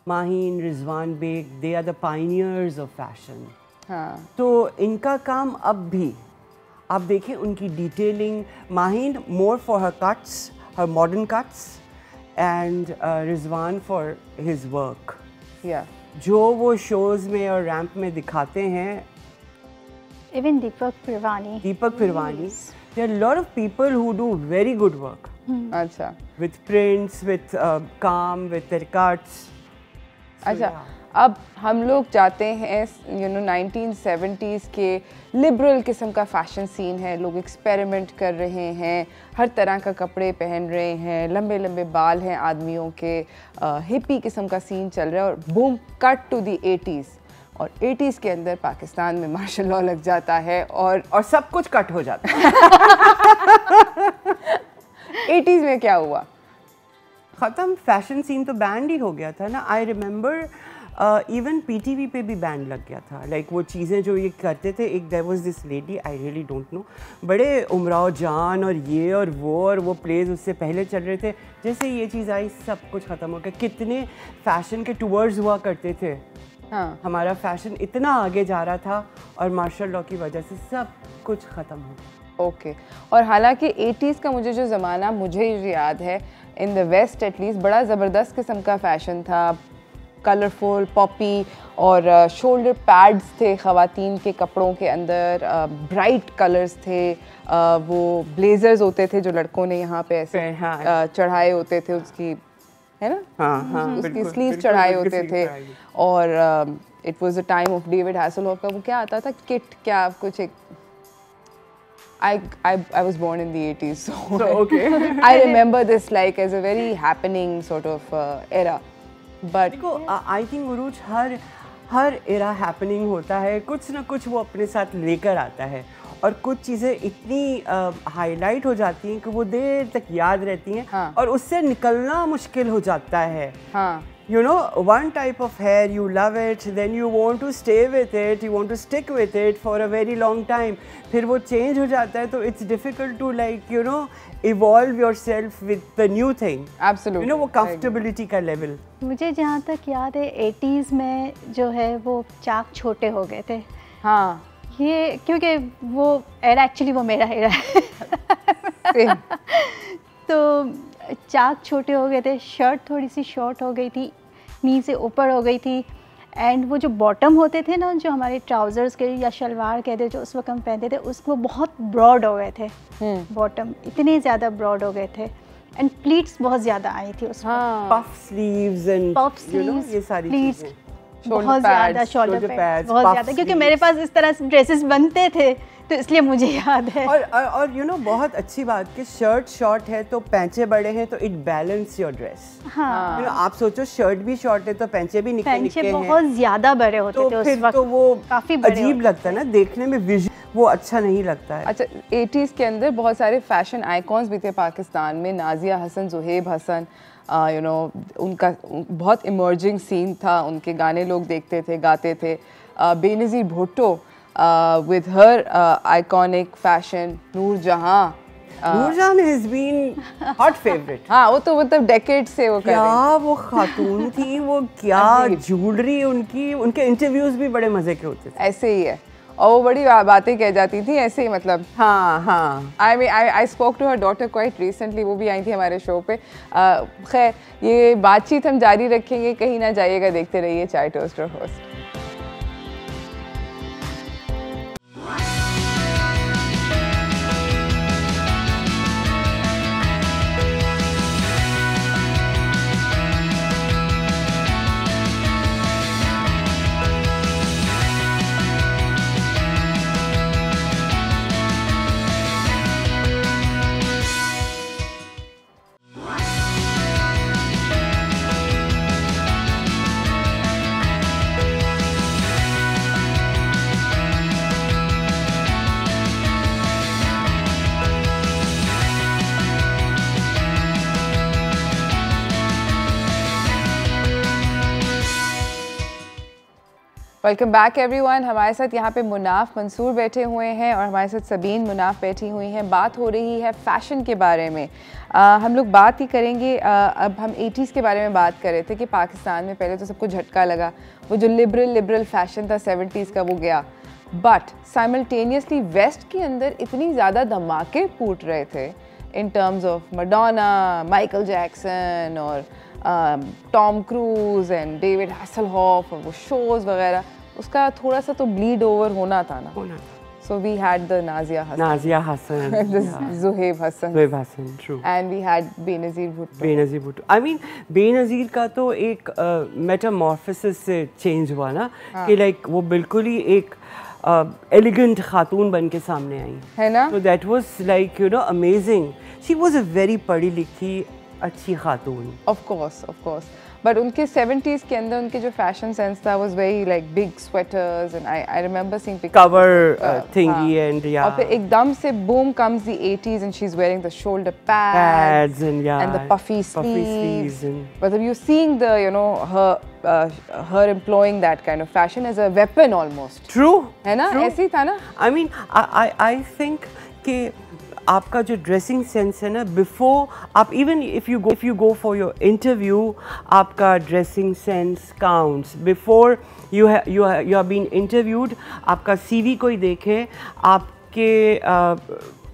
Maheen, Rizwan Beg, they are the pioneers of fashion. हाँ, तो इनका काम अब भी आप देखें, उनकी detailing, Maheen more for her cuts, her modern cuts, and Rizwan for his work. या जो वो शोज में और रैंप में दिखाते हैं, even Deepak Perwani, there are a lot of people who do very good work. अच्छा With prints, with calm, with their cuts. अच्छा, अब हम लोग जाते हैं 1970s के लिबरल किस्म का फैशन सीन है, लोग एक्सपेरिमेंट कर रहे हैं, हर तरह का कपड़े पहन रहे हैं, लंबे लंबे बाल हैं आदमियों के, हिपी किस्म का सीन चल रहा है, और boom cut to the 80s। और 80s के अंदर पाकिस्तान में मार्शल लॉ लग जाता है और सब कुछ कट हो जाता है। 80s में क्या हुआ? ख़त्म, फैशन सीन तो बैंड ही हो गया था ना। आई रिमेंबर इवन PTV पे भी बैंड लग गया था। लाइक वो चीज़ें जो ये करते थे, एक there was this lady, I really don't know, बड़े उमराव जान और ये और वो प्लेज उससे पहले चल रहे थे। जैसे ये चीज़ आई, सब कुछ ख़त्म हो गया। कितने फैशन के टूर्स हुआ करते थे। हाँ, हमारा फैशन इतना आगे जा रहा था और मार्शल लॉ की वजह से सब कुछ ख़त्म हो गया। ओके। और हालांकि 80s का मुझे जो ज़माना मुझे याद है, इन द वेस्ट एटलीस्ट, बड़ा ज़बरदस्त किस्म का फ़ैशन था, कलरफुल, पॉपी, और शोल्डर पैड्स थे ख़वातीन के कपड़ों के अंदर, ब्राइट कलर्स थे, वो ब्लेजर्स होते थे जो लड़कों ने यहाँ पे ऐसे चढ़ाए होते थे, उसकी है ना, हाँ, उसकी स्लीव चढ़ाए होते थे। और it was a time of David Hasselhoff का वो क्या आता था, किट क्या कुछ एक, I was born in the 80s, so okay. I remember this like as a very happening sort of era. But देखो, I think Urooj her era happening होता है, कुछ ना कुछ वो अपने साथ लेकर आता है, और कुछ चीज़ें इतनी हाईलाइट हो जाती हैं कि वो देर तक याद रहती हैं। हाँ। और उससे निकलना मुश्किल हो जाता है। हाँ, You know, one type of hair, you love it, then you want to stay with it, you want to stick with it for a very long time. फिर वो change हो जाता है, तो it's difficult to like, evolve yourself with the new thing. absolutely. वो comfortability का level. मुझे जहाँ तक याद है 80s में जो है वो चाक छोटे हो गए थे। हाँ, ये क्योंकि वो एरा, एक्चुअली वो मेरा एरा है। same. तो चाक छोटे हो गए थे, शर्ट थोड़ी सी शॉर्ट हो गई थी, नी से ऊपर हो गई थी, एंड वो जो बॉटम होते थे ना, जो हमारे ट्राउज़र्स के या शलवार कहते जो उस वक्त हम पहनते थे, उसको बहुत ब्रॉड हो गए थे। बॉटम इतने ज़्यादा ब्रॉड हो गए थे, एंड प्लीट्स बहुत ज़्यादा आई थी उसमें। हाँ, Puff sleeves and puff sleeves, ये सारी प्लीट्स चीज़ें। बहुत ज़्यादा, शोल्डर पैड्स बहुत ज़्यादा, क्योंकि मेरे पास इस तरह से ड्रेसेस बनते थे, तो इसलिए मुझे याद है। और बहुत अच्छी बात कि शर्ट शॉर्ट है तो पैंचे बड़े हैं, तो इट बैलेंस योर ड्रेस। हाँ, आप सोचो शर्ट भी शॉर्ट है तो पैंचे भी निके निके हैं, बहुत ज़्यादा बड़े होते तो थे उस फिर वक्त, तो वो काफ़ी बड़े अजीब लगता है ना देखने में, विजुअल वो अच्छा नहीं लगता है। अच्छा, 80s के अंदर बहुत सारे फैशन आइकॉन्स भी थे पाकिस्तान में, नाजिया हसन, ज़ुहेब हसन, उनका बहुत इमर्जिंग सीन था, उनके गाने लोग देखते थे, गाते थे। Benazir Bhutto with her iconic fashion, नूर जहाँ, Nur Jahan has been hot favorite. हाँ वो तो मतलब डेकेड से वो कर रही क्या वो खातून थी, वो क्या ज्वेलरी उनकी, उनके इंटरव्यूज भी बड़े मजे के होते थे. ऐसे ही है और वो बड़ी बातें कह जाती थी ऐसे ही मतलब. हाँ हाँ. I spoke to her daughter quite recently, वो भी आई थी हमारे शो पे. खैर ये बातचीत हम जारी रखेंगे, कहीं ना जाइएगा, देखते रहिए चाय toaster host. Welcome back everyone. हमारे साथ यहाँ पे मुनाफ मंसूर बैठे हुए हैं और हमारे साथ सबीन मुनाफ बैठी हुई हैं. बात हो रही है फ़ैशन के बारे में. हम लोग बात ही करेंगे. अब हम 80s के बारे में बात कर रहे थे कि पाकिस्तान में पहले तो सबको झटका लगा, वो जो लिबरल फैशन था 70s का वो गया, बट साइमल्टेनियसली वेस्ट के अंदर इतनी ज़्यादा धमाके फूट रहे थे in terms of Madonna, Michael Jackson और टॉम क्रूज एंड डेविड हैसलहॉफ और वो शोज़ वगैरह, उसका थोड़ा सा तो ब्लीड ओवर होना था ना. So we had the Nazia Hassan, the Zuhaib Hassan, true. And we had Benazir Bhutto. I mean, Benazir का तो एक metamorphosis से change हुआ ना, कि like वो बिल्कुल ही एक elegant खातून बन के सामने आई है ना. So that was like, you know, amazing. She was a very पढ़ी लिखी अच्छी खातून. Of course. But उनके 70s के अंदर उनके जो fashion sense था was very like big sweaters and I remember seeing pictures. Cover thingy and yeah. और फिर एकदम से boom comes the 80s and she's wearing the shoulder pads and yeah. And the puffy sleeves. But you're seeing the, you know, her employing that kind of fashion as a weapon almost. True. है ना? ऐसे ही था ना? I mean, I think कि आपका जो dressing sense है ना, बिफोर आप even if you go for your interview, आपका dressing sense counts. Before you are been interviewed, आपका सीवी कोई देखे, आपके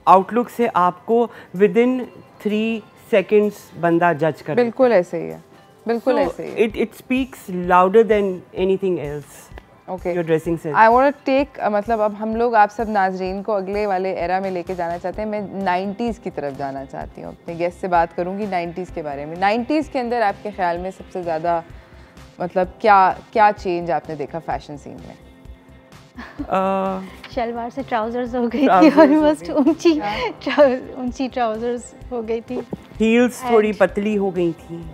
आउटलुक से आपको विद इन 3 सेकेंड्स बंदा जज करे. बिल्कुल ऐसे ही है, बिल्कुल ऐसे ही है. It speaks louder than anything else. Okay. Your dressing sense. I want to take मतलब अब हम लोग आप सब नाजरीन को अगले वाले एरा में लेके जाना चाहते हैं. मैं 90s की तरफ जाना चाहती हूँ. अपने गेस्ट से बात करूँगी 90s के बारे में. 90s के अंदर आपके ख्याल में सबसे ज़्यादा मतलब क्या चेंज आपने देखा फैशन सीन में? शलवार से ट्राउजर्स हो गई थी, ऑलमोस्ट ऊंची ट्राउजर्स हो गई थी. हील्स थोड़ी पतली हो गई थी.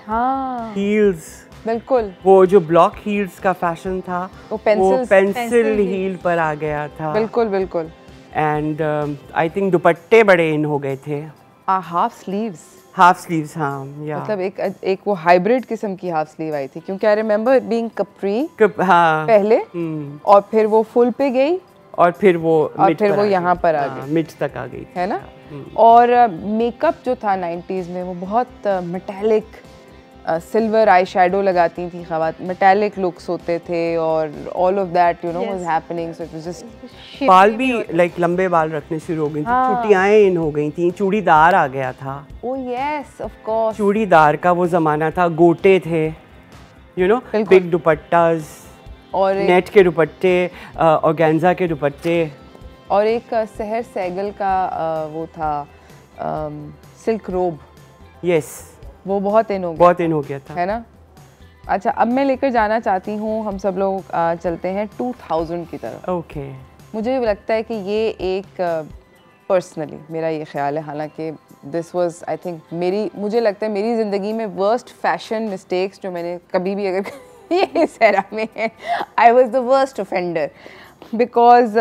हाँ, हील्स बिल्कुल. वो जो ब्लॉक हील्स का फैशन था वो पेंसिल हील पर आ गया था. बिल्कुल. एंड आई थिंक दुपट्टे बड़े इन हो गए थे. Half sleeves. हाँ. मतलब एक वो हाइब्रिड किस्म की हाफ स्लीव आई थी, क्योंकि आई रिमेम्बर बीइंग कपरी हाँ पहले और फिर वो फुल पे गई और फिर वो यहाँ पर आ गई, मिड तक आ गई, है ना. और मेकअप जो था 90s में वो बहुत मेटालिक सिल्वर आई शेडो लगाती थी खवातीन, मेटालिक लुक्स होते थे और all of that you know was happening. So it was just बाल भी लाइक लंबे बाल रखने शुरू हो गई थी. चुटियाएं इन हो गई थी. चूड़ीदार आ गया था. Oh yes of course. Churidar का वो जमाना था. गोटे थे, यू नो, बिग दुपट्टास और नेट के दुपट्टे, ऑर्गेन्जा के दुपट्टे. और एक सहर सहगल का वो था सिल्क रोब. यस, वो बहुत इन हो गया था, है ना. अच्छा, अब मैं लेकर जाना चाहती हूँ, हम सब लोग चलते हैं 2000 की तरफ. ओके. मुझे लगता है कि ये एक पर्सनली मेरा ये ख्याल है, हालांकि दिस वाज आई थिंक मुझे लगता है मेरी ज़िंदगी में वर्स्ट फैशन मिस्टेक्स जो मैंने कभी भी अगर ये इस एरा में है, I was the worst offender because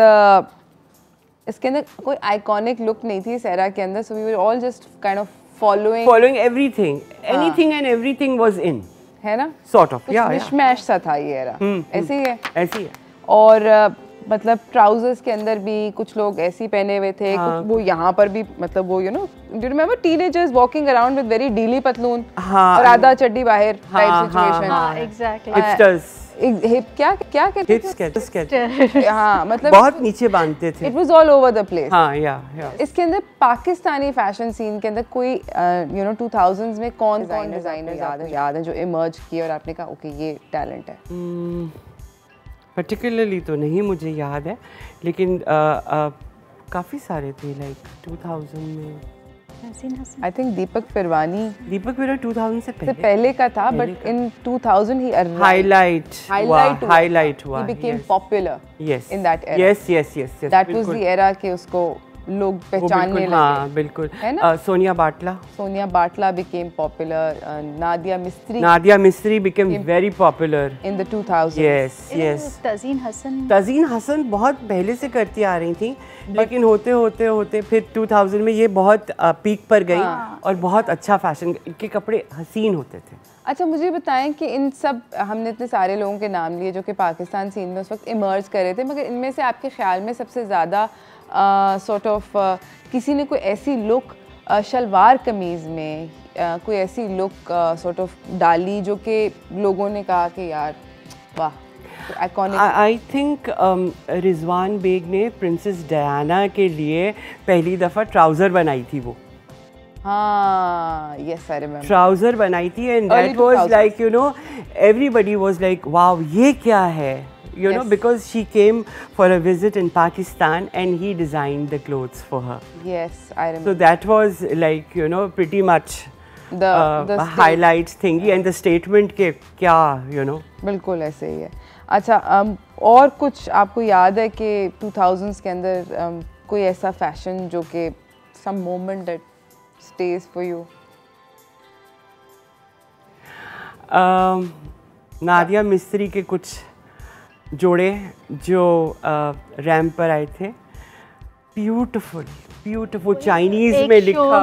इसके अंदर कोई आइकॉनिक लुक नहीं थी इस एरा के अंदर. So we were all just kind of following everything, anything and everything was in, है ना, sort of. मिशमैश सा था ये एरा. ऐसे ही है. ऐसे ही है. और मतलब ट्राउजर्स के अंदर भी कुछ लोग ऐसे ही पहने हुए थे, कुछ वो यहाँ पर भी मतलब वो do you remember teenagers walking around with very ढीली पतलून और आधा चड्डी बाहर type situation. Exactly hipsters, hip क्या कहते थे? हाँ मतलब बहुत नीचे बांधते थे। It was all over the place. हाँ या इसके अंदर पाकिस्तानी फैशन सीन के अंदर कोई 2000s में कौन डिजाइनर याद है जो इमर्ज किए और आपने कहा ओके ये टैलेंट है? पर्टिकुलरली तो नहीं मुझे याद है, लेकिन काफ़ी सारे थे लाइक 2000 में। आई थिंक दीपक पिरवानी 2000 से पहले का था, बट इन 2000 ही हाईलाइट हुआ, he became popular in that era. yes that was the era कि उसको लोग पहचानने लगे। हाँ बिल्कुल, है ना? सोनिया बाटला became popular. नादिया मिस्त्री became very popular in the 2000s. yes. Tazeen Hasan बहुत पहले से करती आ रही थी, लेकिन होते फिर 2000 में ये बहुत पीक पर गई और बहुत अच्छा फैशन के कपड़े हसीन होते थे। अच्छा मुझे बताएं कि इन सब हमने इतने सारे लोगों के नाम लिए जो कि पाकिस्तान सीन में उस वक्त इमर्ज कर रहे थे, मगर इनमें से आपके ख्याल में सबसे ज़्यादा सॉर्ट ऑफ किसी ने कोई ऐसी लुक शलवार कमीज़ में कोई ऐसी लुक सॉर्ट ऑफ डाली जो कि लोगों ने कहा कि यार वाह iconic? I think Rizwan Beg ने प्रिंसेस डायना के लिए पहली दफ़ा ट्राउज़र बनाई थी। वो हाँ yes I remember ट्राउज़र बनाई थी, and that was like everybody was like wow ये क्या है, because she came for a visit in Pakistan and he designed the clothes for her. Yes, I remember. So that was like pretty much the highlights thingy and the statement के क्या बिल्कुल ऐसे ही है। अच्छा और कुछ आपको याद है कि 2000s के अंदर कोई ऐसा फैशन जो कि some moment that stays for you? Nadia मिस्त्री के कुछ जोड़े जो रैम्प पर आए थे, ब्यूटीफुल चाइनीज में लिखा हुआ,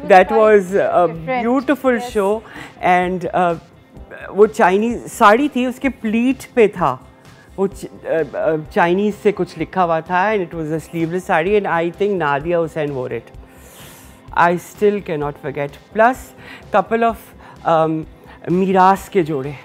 that was a beautiful show. And वो चाइनीज साड़ी थी, उसके प्लीट पे था वो चाइनीज से कुछ लिखा हुआ था, and it was a sleeveless sari, and I think Nadia Hussain wore it. I still can not forget. Plus couple of मीरास के जोड़े,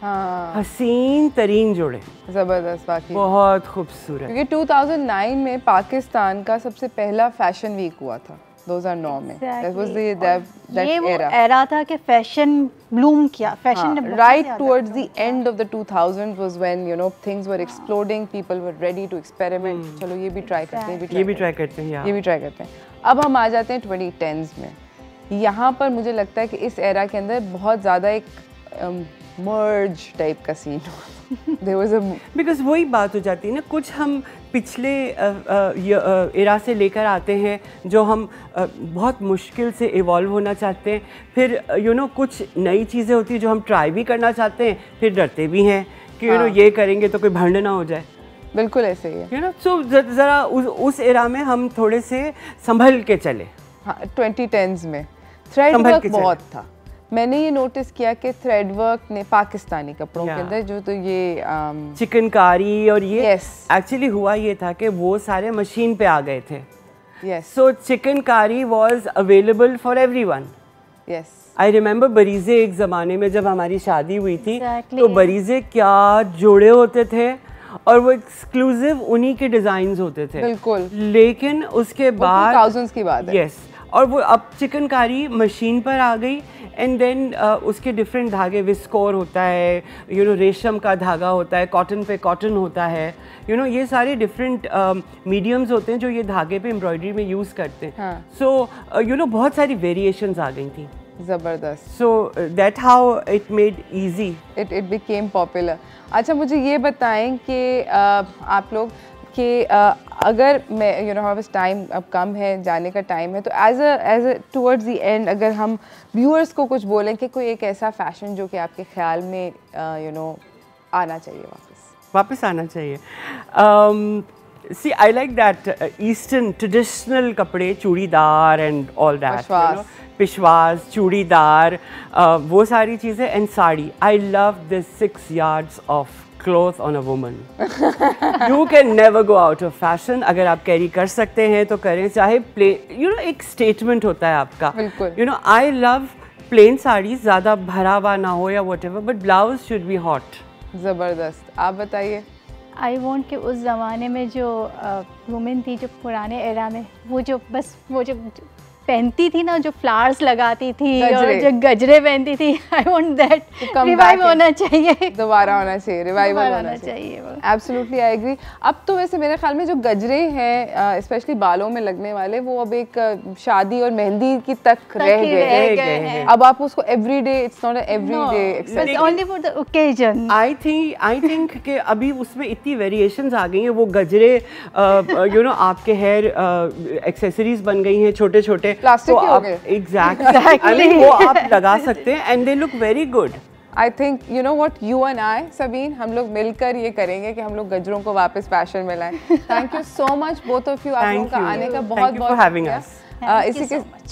हसीन तरीन जोड़े, जबरदस्त, वाकई बहुत खूबसूरत। क्योंकि 2009 में पाकिस्तान का सबसे पहला फैशन वीक हुआ था 2009 में। That was that ये era. वो एरा था कि फैशन ब्लूम किया, फैशन ने right towards the end of the 2000s was when things were exploding, people were ready to experiment. चलो ये भी ट्राई करते हैं, ये भी ट्राई करते हैं, ये भी ट्राई करते हैं। अब हम आ जाते हैं 2010s में। यहाँ पर मुझे लगता है कि इस एरा के अंदर बहुत ज़्यादा एक मर्ज टाइप का scene there was a because वही बात हो जाती है ना, कुछ हम पिछले एरा से लेकर आते हैं जो हम बहुत मुश्किल से इवॉल्व होना चाहते हैं, फिर कुछ नई चीज़ें होती हैं जो हम ट्राई भी करना चाहते हैं, फिर डरते भी हैं कि ये करेंगे तो कोई भंड ना हो जाए। बिल्कुल ऐसे ही है। सो ज़रा उस एरा में हम थोड़े से संभल के चले। हाँ 2010s में थ्रेड वर्क बहुत था। मैंने ये नोटिस किया कि थ्रेड वर्क ने पाकिस्तानी कपड़ों के अंदर जो तो ये चिकनकारी और ये yes. एक्चुअली हुआ ये था कि वो सारे मशीन पे आ गए थे। yes. So chikankari was available for everyone. yes. I remember Bareeze एक ज़माने में जब हमारी शादी हुई थी तो बरीज़े क्या जोड़े होते थे और वो एक्सक्लूसिव उन्हीं के डिज़ाइंस होते थे। बिल्कुल। लेकिन उसके बाद 2000s की बात है। yes. और वो अब चिकनकारी मशीन पर आ गई, एंड देन उसके डिफरेंट धागे, विस्कोर होता है, रेशम का धागा होता है, कॉटन पे कॉटन होता है, ये सारे डिफरेंट मीडियम्स होते हैं जो ये धागे पे एम्ब्रॉयडरी में यूज़ करते हैं। सो बहुत सारी वेरिएशंस आ गई थी। ज़बरदस्त। So that how it made easy, it became popular. अच्छा मुझे ये बताएं कि आप लोग कि अगर मैं हमारे टाइम अब कम है, जाने का टाइम है, तो as a towards the end अगर हम व्यूअर्स को कुछ बोलें कि कोई एक ऐसा फैशन जो कि आपके ख्याल में आना चाहिए, वापस आना चाहिए। See, I like that Eastern traditional kapde, chudidar and all that. Peshwas. Peshwas, chudidar, वो सारी चीज़ें and sari. I love this 6 yards of cloth on a woman. You can never go out of fashion. अगर आप carry कर सकते हैं तो करें, चाहे plain, एक statement होता है आपका. बिल्कुल. I love plain sarees, ज़्यादा भरा हुआ ना हो या whatever, but blouse should be hot. ज़बरदस्त. आप बताइए. आई वॉन्ट कि उस ज़माने में जो वुमेन थी, जो पुराने एरा में, वो जो पहनती थी ना, जो फ्लावर्स लगाती थी और जो गजरे पहनती थी, आई वांट दैट रिवाइव होना चाहिए, दोबारा होना चाहिए, रिवाइवल होना चाहिए. Absolutely I agree. अब तो वैसे मेरे ख्याल में जो गजरे हैं स्पेशली बालों में लगने वाले, वो अब एक शादी और मेहंदी की तक रह गए हैं. अब आप उसको everyday, it's not everyday except, only for the occasion. I think कि अभी उसमें इतनी वेरिएशंस आ गई हैं. वो गजरे आपके हेयर एक्सेसरीज बन गई हैं, छोटे छोटे प्लास्टिक के हो गए. एग्जैक्टली. वो आप लगा सकते हैं and they look very good. I think you know what, you and I Sabeen, हम लोग मिलकर ये करेंगे कि हम लोग गजरों को वापस फैशन में लाएं. Thank you so much both of you, आप लोगों का आने का बहुत बहुत शुक्रिया.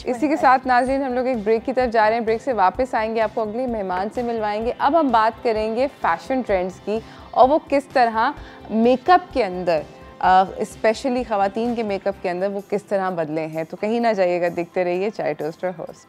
इसी के साथ नाज़रीन, हम लोग एक ब्रेक की तरफ जा रहे हैं. ब्रेक से वापस आएंगे, आपको अगली मेहमान से मिलवाएंगे. अब हम बात करेंगे फैशन ट्रेंड्स की और वो किस तरह मेकअप के अंदर, स्पेशली ख़वातीन के मेकअप के अंदर वो किस तरह बदले हैं. तो कहीं ना जाइएगा, देखते रहिए चाय toaster host.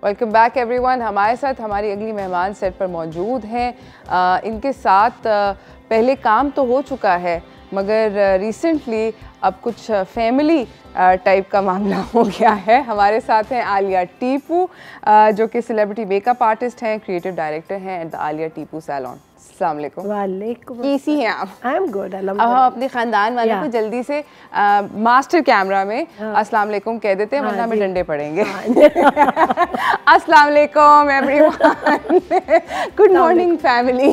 Welcome back everyone. हमारे साथ हमारी अगली मेहमान सेट पर मौजूद हैं. इनके साथ पहले काम तो हो चुका है, मगर रिसेंटली अब कुछ फैमिली टाइप का मामला हो गया है. हमारे साथ हैं आलिया टीपू, जो कि सेलिब्रिटी मेकअप आर्टिस्ट हैं, क्रिएटिव डायरेक्टर हैं at the Aliya Tipu salon. अस्सलाम वालेकुम. वालेकुम. कैसी हैं आप? I am good. अब हम अपने खानदान वालों को जल्दी से मास्टर कैमरा में अस्सलाम वालेकुम कह देते हैं, वरना हमें डंडे पड़ेंगे. अस्सलाम वालेकुम everyone. Good morning family.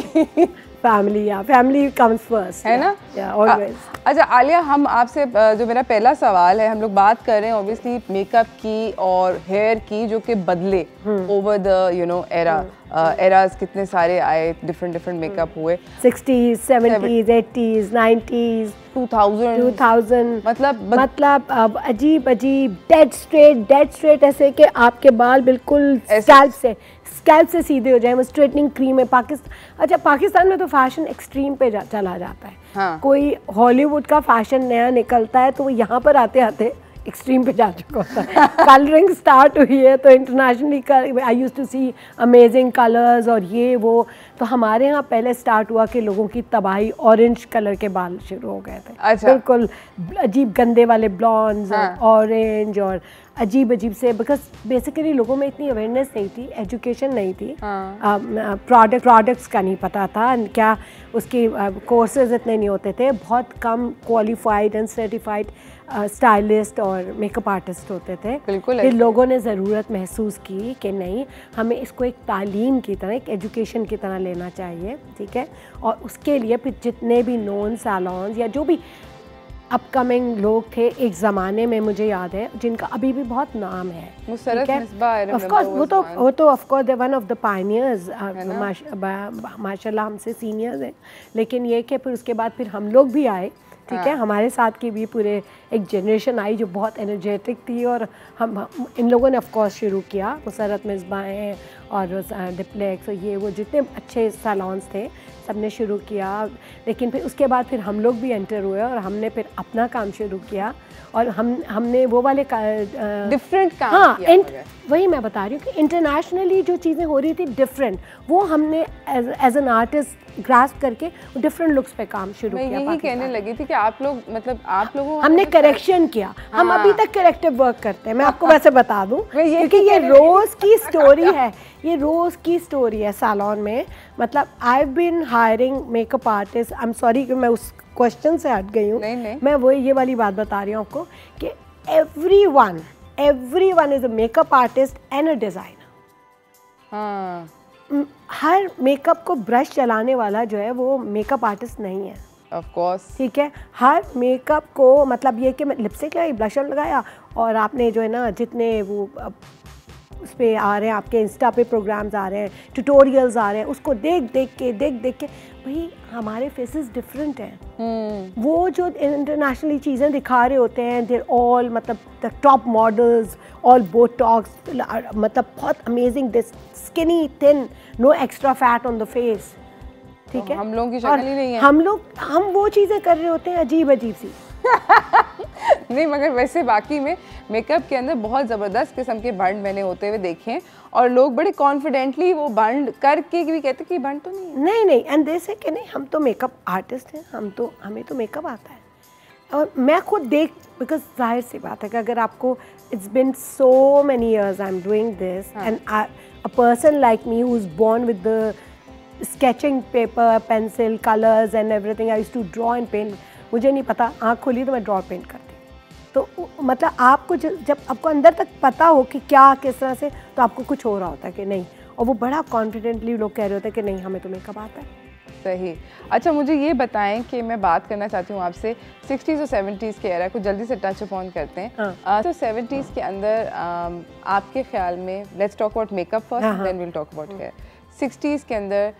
Family comes first, है ना? ऑलवेज. अच्छा आलिया, हम आपसे जो मेरा पहला सवाल है, हम लोग बात कर रहे हैं ऑब्वियसली मेकअप की और हेयर की, जो कि बदले ओवर द एराज. कितने सारे आए, डिफरेंट मेकअप हुए. 60s, 70s, 80s, 90s, 2000. मतलब अब अजीब डेड स्ट्रेट ऐसे कि आपके बाल बिल्कुल स्कैल्प से सीधे हो जाए. वो स्ट्रेटनिंग क्रीम है. पाकिस्तान में तो फैशन एक्सट्रीम पे चला जाता है. हाँ. कोई हॉलीवुड का फैशन नया निकलता है तो वो यहाँ पर आते आते एक्सट्रीम पे जा चुका होता है. कलरिंग स्टार्ट हुई है तो internationally I used to see amazing colours और ये वो. तो हमारे यहाँ पहले स्टार्ट हुआ कि लोगों की तबाही, ऑरेंज कलर के बाल शुरू हो गए थे. अच्छा. बिल्कुल अजीब गंदे वाले ब्लॉन्ड्स और ऑरेंज और अजीब से, बिकॉज बेसिकली लोगों में इतनी अवेयरनेस नहीं थी, एजुकेशन नहीं थी, प्रोडक्ट्स का नहीं पता था, क्या उसके कोर्सेज इतने नहीं होते थे. बहुत कम क्वालिफाइड एंड सर्टिफाइड स्टाइलिस्ट और मेकअप आर्टिस्ट होते थे. बिल्कुल. फिर लोगों ने ज़रूरत महसूस की कि नहीं, हमें इसको एक तालीम की तरह, एक एजुकेशन की तरह लेना चाहिए. ठीक है. और उसके लिए फिर जितने भी नॉन सैलून्स या जो भी अपकमिंग लोग थे एक ज़माने में, मुझे याद है, जिनका अभी भी बहुत नाम है. वो तो of course one of the pioneers, माशाल्लाह हमसे सीनियर्स हैं. लेकिन ये कि फिर उसके बाद फिर हम लोग भी आए. ठीक है. हमारे साथ की भी पूरे एक जनरेशन आई जो बहुत एनर्जेटिक थी और हम इन लोगों ने ऑफ कोर्स शुरू किया. मुसरत मिसबाह हैं और डिप्लेक्स और ये वो जितने अच्छे सैलॉन्स थे सबने शुरू किया। लेकिन फिर उसके बाद फिर हम लोग भी एंटर हुए और हमने फिर अपना काम शुरू किया और हमने वो वाले डिफरेंट काम हाँ किया। वही मैं बता रही हूँ कि इंटरनेशनली जो चीज़ें हो रही थी डिफरेंट, वो हमने एज एन आर्टिस्ट ग्रास्प करके डिफरेंट लुक्स पे काम शुरू किया। मैं यही कहने लगी थी कि आप लोग मतलब आप लोगों हमने करेक्शन किया। हम अभी तक करेक्टिव वर्क करते हैं, मैं आपको वैसे बता दूं क्योंकि ये रोज़ की स्टोरी है, ये रोज़ की स्टोरी है सैलून में। मतलब I have been hiring makeup artist, I am sorry कि मैं उस क्वेश्चन से हट गई हूँ। मैं वो ये वाली बात बता रही हूँ आपको कि everyone is a makeup artist and a designer। Her makeup को ब्रश चलाने वाला जो है वो मेकअप आर्टिस्ट नहीं है। ऑफ कोर्स, ठीक है। हर मेकअप को मतलब ये कि मैं लिपस्टिक लगाई, ब्लशर लगाया और आपने जो है ना जितने वो उस पर आ रहे हैं, आपके इंस्टा पे प्रोग्राम्स आ रहे हैं, ट्यूटोरियल्स आ रहे हैं, उसको देख देख के भाई हमारे फेसेस डिफरेंट हैं। वो जो इंटरनेशनली चीज़ें दिखा रहे होते हैं, देर ऑल मतलब the top models, all botox, मतलब बहुत amazing, this skinny thin, no extra fat on the face. ठीक है, हम लोगों की शक्ल ही नहीं है। हम वो चीज़ें कर रहे होते हैं अजीब अजीब सी। नहीं, मगर वैसे बाकी में मेकअप के अंदर बहुत ज़बरदस्त किस्म के बंड मैंने होते हुए देखे हैं और लोग बड़े कॉन्फिडेंटली वो बंड करके भी कहते कि बंड तो नहीं। नहीं एंड दे से कि नहीं, हम तो मेकअप आर्टिस्ट हैं, हमें तो मेकअप आता है। और मैं खुद देख, बिकॉज जाहिर सी बात है कि अगर आपको it's been so many years I am doing this and a person like me who is born with the sketching paper, pencil, colours and everything, I used to draw and paint. मुझे नहीं पता, आँख खोली तो मैं draw paint करती। तो मतलब आपको जब आपको अंदर तक पता हो कि क्या किस तरह से, तो आपको कुछ हो रहा होता है कि नहीं, और वो बड़ा कॉन्फिडेंटली लोग कह रहे होते हैं कि नहीं हमें तो मेकअप आता है। सही। अच्छा, मुझे ये बताएं कि मैं बात करना चाहती हूँ आपसे 60s और 70s के एरा को जल्दी से टच अपॉन करते हैं। तो 70s के अंदर आपके ख्याल में, let's talk about makeup first, then will talk about hair. 60s के अंदर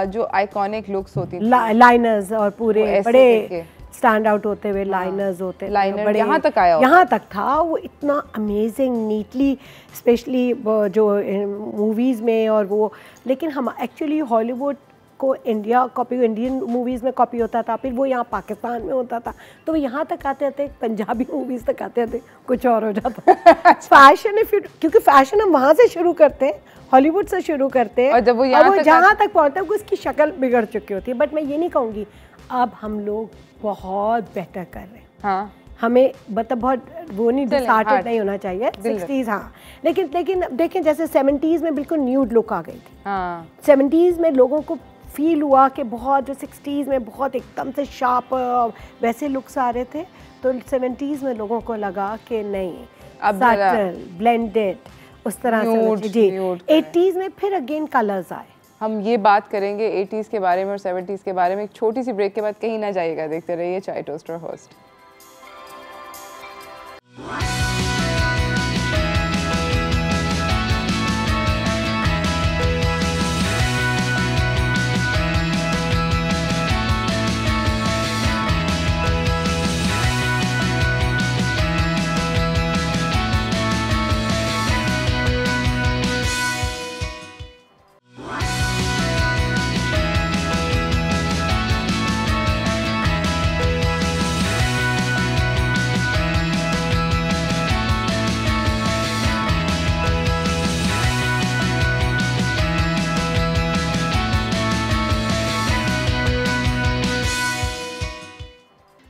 जो आइकॉनिक लुक्स होती थी, लाइनर्स और पूरे बड़े स्टैंड आउट होते हुए लाइनर्स होते, लाइनर यहाँ तक आया, यहाँ तक था। वो इतना अमेजिंग नीटली, स्पेशली जो मूवीज़ में और वो, लेकिन हम एक्चुअली हॉलीवुड को इंडियन मूवीज़ में कॉपी होता था, फिर वो यहाँ पाकिस्तान में होता था, तो वो यहाँ तक आते थे, पंजाबी मूवीज़ तक आते थे, कुछ और हो जाता। फैशन, क्योंकि फैशन हम वहाँ से शुरू करते हैं, हॉलीवुड से शुरू करते हैं, और जब वो जहाँ तक पहुँचता है उसकी शक्ल बिगड़ चुकी होती है। बट मैं ये नहीं कहूँगी, अब हम लोग बहुत बेहतर कर रहे हैं। हाँ, हमें मतलब बहुत वो नहीं, डिसहार्टेड नहीं होना चाहिए। 60s हाँ, लेकिन देखें जैसे 70s में बिल्कुल न्यूड लुक आ गई थी। हाँ, 70s में लोगों को फील हुआ कि बहुत, जो 60s में बहुत एकदम से शार्प वैसे लुक्स आ रहे थे, तो 70s में लोगों को लगा कि नहीं, सटल, ब्लेंडेड, उस तरह से। जी, 80s में फिर अगेन कलर्स आए। हम ये बात करेंगे 80s के बारे में और 70s के बारे में एक छोटी सी ब्रेक के बाद, कहीं ना जाइएगा, देखते रहिए चाय toaster host.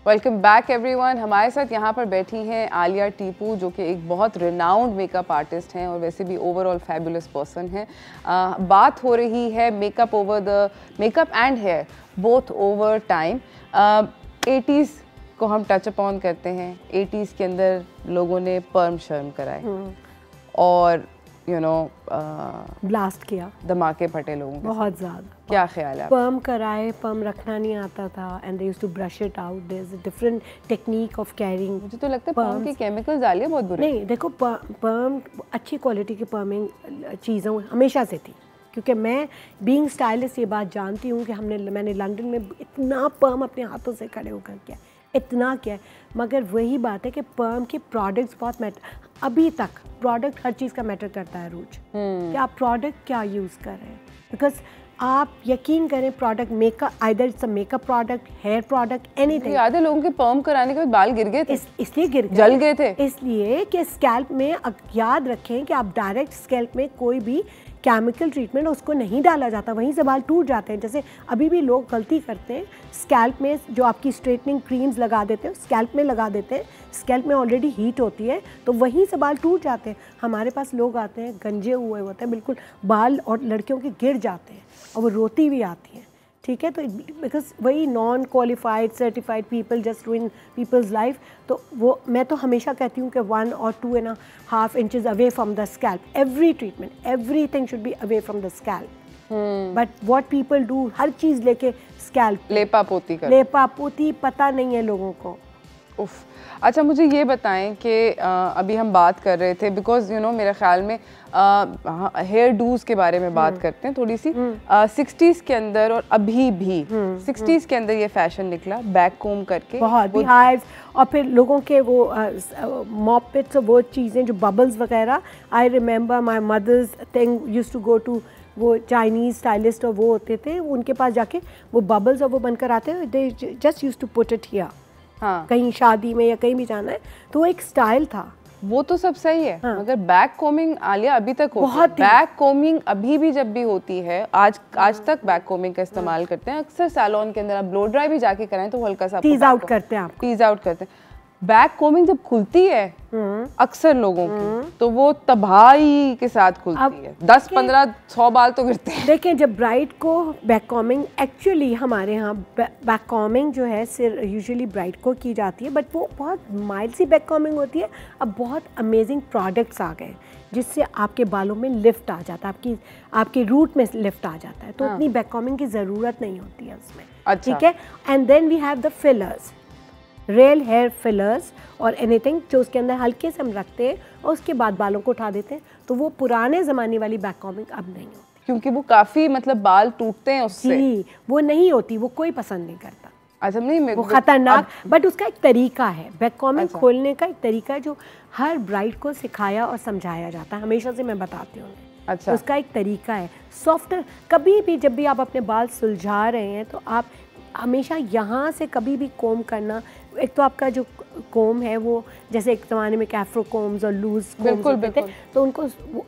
Welcome back everyone. हमारे साथ यहाँ पर बैठी हैं आलिया टीपू, जो कि एक बहुत रिनाउंड मेकअप आर्टिस्ट हैं और वैसे भी ओवरऑल फैबुलस पर्सन हैं। बात हो रही है makeup and hair both over time. 80s को हम टच अपॉन करते हैं। 80s के अंदर लोगों ने पर्म शर्म कराए और ब्लास्ट किया, धमाके फटे लोगों के। बहुत ज़्यादा। क्या ख्याल है? पर्म कराए, पर्म रखना नहीं आता था, and they used to brush it out. There is a different technique of carrying. मुझे तो लगता है पर्म के केमिकल्स डालिए बहुत बुरे। नहीं, देखो पर्म अच्छी क्वालिटी की पर्मिंग चीज़ों हमेशा से थी, क्योंकि मैं बीइंग स्टाइलिस्ट ये बात जानती हूँ कि मैंने लंदन में इतना पर्म अपने हाथों से खड़े होकर किया। इतना क्या है, मगर वही बात है कि पर्म के प्रोडक्ट्स बहुत मैटर, अभी तक प्रोडक्ट हर चीज़ का मैटर करता है रूज, कि आप प्रोडक्ट क्या यूज़ कर रहे हैं। बिकॉज आप यकीन करें product makeup, either it's a makeup product, hair product, anything. याद है लोगों के पर्म कराने के बाद बाल गिर गए थे, इसलिए गिर गए, जल गए थे, इसलिए कि स्कैल्प में याद रखें कि आप डायरेक्ट स्कैल्प में कोई भी केमिकल ट्रीटमेंट उसको नहीं डाला जाता, वहीं से बाल टूट जाते हैं। जैसे अभी भी लोग गलती करते हैं, स्कैल्प में जो आपकी स्ट्रेटनिंग क्रीम्स लगा देते हैं स्कैल्प में लगा देते हैं, स्कैल्प में ऑलरेडी हीट होती है तो वहीं से बाल टूट जाते हैं। हमारे पास लोग आते हैं गंजे हुए होते हैं बिल्कुल बाल, और लड़कियों के गिर जाते हैं और वो रोती भी आती हैं, ठीक है। तो बिकॉज वही non qualified certified people just doing people's life, तो वो मैं तो हमेशा कहती हूँ कि 1 or 2.5 inches away from the scalp, every treatment, everything should be away from the scalp. But what people do, हर चीज़ लेके स्कैल्प, लेपा पोती कर, लेपा पोती, पता नहीं है लोगों को। उफ। अच्छा मुझे ये बताएं कि अभी हम बात कर रहे थे, बिकॉज यू नो मेरे ख्याल में हेयर डूज के बारे में बात करते हैं थोड़ी सी। 60s के अंदर और अभी भी 60s के अंदर ये फैशन निकला बैक कोम करके, बहुत बिहाइव, और फिर लोगों के वो मॉप पिट्स और वो चीज़ें जो बबल्स वगैरह। I remember my mother's thing used to go to वो चाइनीज़ स्टाइलिस्ट, और वो होते थे उनके पास जाके वो बबल्स और वो बनकर आते हैं, they just used to put it here. हाँ, कहीं शादी में या कहीं भी जाना है तो वो एक स्टाइल था। वो तो सब सही है, हाँ। मगर बैक कोमिंग आलिया अभी तक होती है, बहुत ही। बैक कोमिंग अभी भी जब भी होती है, आज तक बैक कोमिंग का इस्तेमाल करते हैं। अक्सर सैलून के अंदर आप ब्लो ड्राई भी जाके कराएं तो हल्का सा टीज आउट करते हैं, आप टीज आउट करते हैं। बैक कोमिंग जब खुलती है अक्सर लोगों की, तो वो तबाही के साथ खुलती है, 10, 15, 100 बाल तो गिरते हैं। देखें जब ब्राइड को बैक कॉमिंग, एक्चुअली हमारे यहाँ बैक कॉमिंग जो है सिर्फ यूजुअली ब्राइड को की जाती है, बट वो बहुत माइल्ड सी बैक कॉमिंग होती है। अब बहुत अमेजिंग प्रोडक्ट्स आ गए जिससे आपके बालों में लिफ्ट आ जाता है, आपकी रूट में लिफ्ट आ जाता है, तो उतनी बैक कॉमिंग की ज़रूरत नहीं होती है उसमें। अच्छा। ठीक है। And then we have the fillers, real hair fillers और एनीथिंग जो उसके अंदर हल्के से हम रखते हैं और उसके बाद बालों को उठा देते हैं, तो वो पुराने ज़माने वाली बैक कॉमिंग अब नहीं होती, क्योंकि वो काफी मतलब बाल टूटते हैं उससे। जी वो नहीं होती, वो कोई पसंद नहीं करता। अच्छा नहीं, वो खतरनाक, बट उसका एक तरीका है, बैक कॉमिंग अच्छा। खोलने का एक तरीका है जो हर ब्राइड को सिखाया और समझाया जाता है, हमेशा से मैं बताती हूँ। अच्छा। उसका एक तरीका है सॉफ्टर। कभी भी जब भी आप अपने बाल सुलझा रहे हैं तो आप हमेशा यहाँ से कभी भी कोम करना, एक तो आपका जो कोम है वो जैसे एक ज़माने में कैफ्रो कोम्स और लूज कोम्स होते थे, तो उनको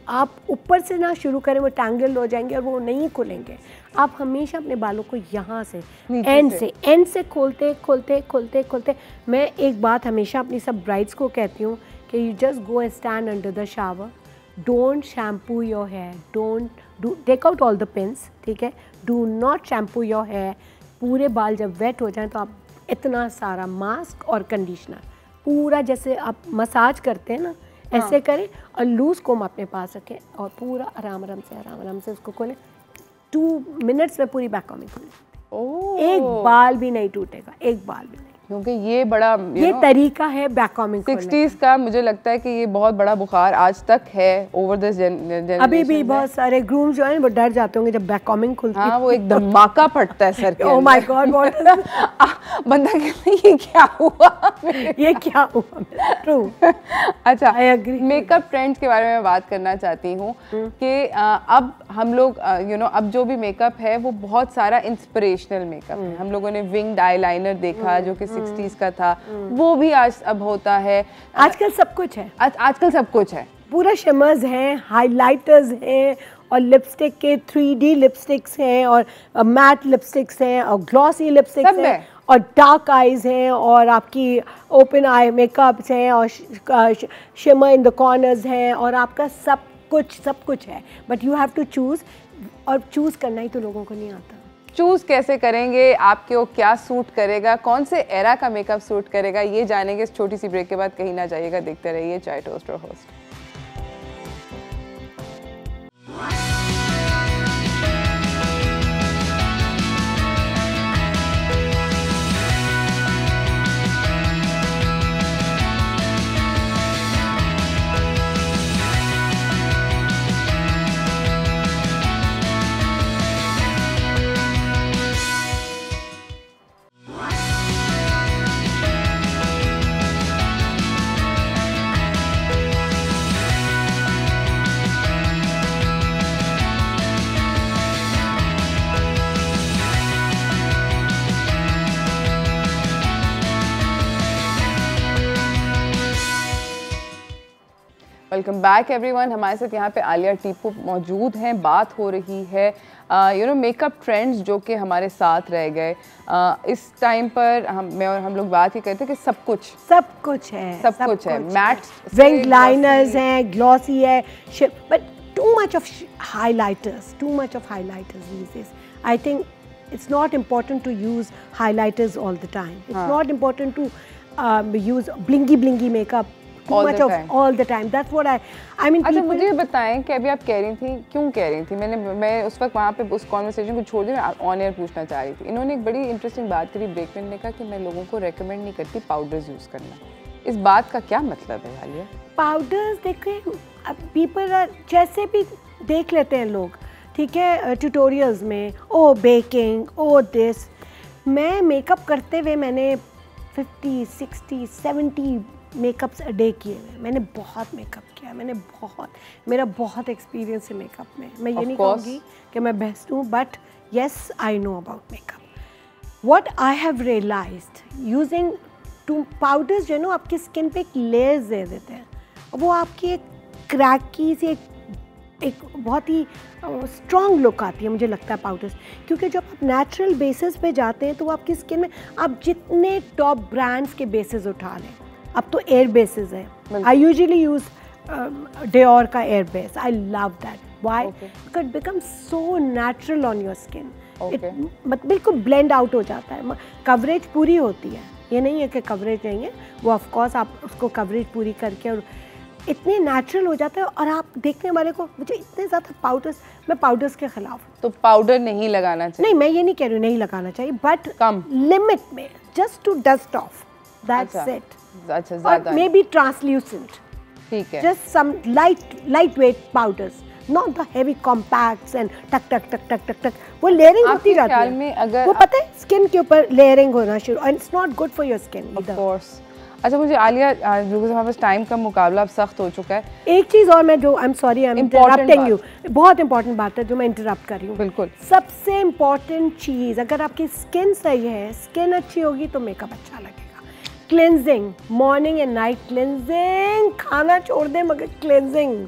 आप ऊपर से ना शुरू करें, वो टैंगल हो जाएंगे और वो नहीं खुलेंगे। आप हमेशा अपने बालों को यहाँ से एंड से खोलते खोलते खोलते खोलते। मैं एक बात हमेशा अपनी सब ब्राइड्स को कहती हूँ कि you just go and stand under the shower, don't shampoo your hair, don't do take out all the pins, ठीक है, do not shampoo your hair. पूरे बाल जब वेट हो जाएं तो आप इतना सारा मास्क और कंडीशनर पूरा जैसे आप मसाज करते हैं ना, ऐसे करें और लूज कोम अपने पास रखें और पूरा आराम से उसको खोलें। 2 मिनट्स में पूरी बैक कॉमिंग खुल, एक बाल भी नहीं टूटेगा, एक बाल भी नहीं, क्योंकि ये बड़ा ये तरीका है बैक कॉमिंग 60s का। मुझे लगता है कि ये बहुत बड़ा बुखार आज तक है ओवर दिस जनरेशन। अभी भी बहुत सारे ग्रूम्स जो हैं वो डर जाते होंगे जब बैक कॉमिंग खुलती है। हाँ, वो एक धमाका फटता है सर के ओह माय गॉड, व्हाट बंदा कहता है ये क्या हुआ, ये क्या हुआ। ट्रू। अच्छा, I agree. मेकअप ट्रेंड्स के बारे में बात करना चाहती हूँ कि अब हम लोग अब जो भी मेकअप है वो बहुत सारा इंस्पिरेशनल मेकअप है। हम लोगों ने विंग्ड आईलाइनर देखा जो कि 60s का था, वो भी आज अब होता है। आजकल सब कुछ है, आजकल सब कुछ है, पूरा शिमर्स हैं, हाइलाइटर्स हैं और लिपस्टिक के 3D लिपस्टिक्स हैं और मैट लिपस्टिक्स हैं और ग्लॉसी लिपस्टिक्स हैं और डार्क आईज हैं और आपकी ओपन आई मेकअप्स हैं और शिमर इन द कॉर्नर्स हैं और आपका सब कुछ है। But you have to choose, और चूज़ करना ही तो लोगों को नहीं आता। चूज कैसे करेंगे, आपके को क्या सूट करेगा, कौन से एरा का मेकअप सूट करेगा, ये जानेंगे इस छोटी सी ब्रेक के बाद। कहीं ना जाइएगा, देखते रहिए चाय टोस्ट और होस्ट। Welcome back everyone. हमारे साथ यहाँ पे आलिया टीपू मौजूद हैं, बात हो रही है मेकअप ट्रेंड्स जो कि हमारे साथ रह गए। इस टाइम पर मैं और हम लोग बात ही करते कि सब कुछ है मैट विंग लाइनर्स हैं, ग्लॉसी है, but too much of highlighters these days. I think it's not important to use highlighters all the time. It's not important to use blingy makeup all the time. That's what I mean. अच्छा, मुझे बताएं कि अभी आप कह रही थी, क्यों कह रही थी? मैं उस वक्त वहाँ पे उस कॉन्वर्सेशन को छोड़ दी, मैं ऑन एयर पूछना चाह रही थी। इन्होंने एक बड़ी इंटरेस्टिंग बात करी ब्रेक में, ने कहा कि मैं लोगों को रेकमेंड नहीं करती पाउडर्स यूज़ करना। इस बात का क्या मतलब है आलिया? पाउडर्स देखें, पीपल जैसे भी देख लेते हैं लोग, ठीक है, ट्यूटोरियल्स में ओ बेकिंग, ओ दिस। मैं मेकअप करते हुए मैंने 50, 60, 70 मेकअप्स अ डे किए हुए। मैंने बहुत मेकअप किया, मेरा बहुत एक्सपीरियंस है मेकअप में। मैं ये नहीं कहूँगी कि मैं बेस्ट हूँ, but yes I know about makeup. What I have realised using to powders जो है ना, आपकी स्किन पे एक लेयर्स दे देते हैं। वो आपकी एक क्रैकी सी एक बहुत ही स्ट्रॉन्ग लुक आती है, मुझे लगता है पाउडर्स, क्योंकि जब आप नेचुरल बेसिस पे जाते हैं तो वो आपकी स्किन में, आप जितने टॉप ब्रांड्स के बेसिस उठा लें, अब तो एयर बेसिस है। आई यूजुअली यूज डियोर का air base. I love that. Why? Because it becomes so natural on your skin. बिल्कुल ब्लेंड आउट हो जाता है, कवरेज पूरी होती है। ये नहीं है कि कवरेज नहीं है, वो ऑफ कोर्स आप उसको कवरेज पूरी करके और इतने नेचुरल हो जाता है। और आप देखने वाले को, मुझे इतने ज़्यादा पाउडर्स, मैं पाउडर्स के खिलाफ हूँ। तो पाउडर नहीं लगाना चाहिए? नहीं, मैं ये नहीं कह रही हूँ नहीं लगाना चाहिए, बट कम लिमिट में, just to dust off, that's it. अच्छा, ज़्यादा मे बी ट्रांसल्यूसेंट, ठीक है, just some light weight powders, not the heavy compacts and टक टक टक टक टक टक। वो लेयरिंग होती जाती है में, अगर वो पता है स्किन के ऊपर लेयरिंग होना शुरू, and it's not good for your skin of course. अच्छा, मुझे आलिया, बिकॉज़ हमारे पास टाइम का मुकाबला अब सख्त हो चुका है, एक चीज़ और मैं जो, आई am sorry I am interrupting you, बहुत इंपॉर्टेंट बात है जो मैं इंटरप्ट कर रही हूँ। बिल्कुल। सबसे इम्पॉर्टेंट चीज़, अगर आपकी स्किन सही है, स्किन अच्छी होगी तो मेकअप अच्छा लगेगा। Cleansing, morning and night cleansing, खाना छोड़ दें मगर क्लेंजिंग।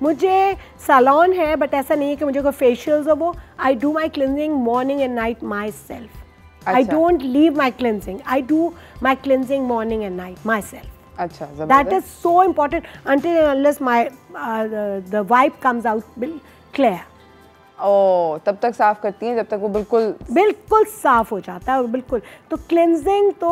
मुझे सैलून है, बट ऐसा नहीं है कि मुझे कोई फेशियल्स हो, वो I do my cleansing morning and night my self. I don't leave my cleansing. I do my cleansing morning and night myself. अच्छा, that is so important until and unless my the vibe comes out clear. तब तक साफ करती हैं जब तक वो बिल्कुल साफ हो जाता है। और बिल्कुल, तो क्लेंजिंग तो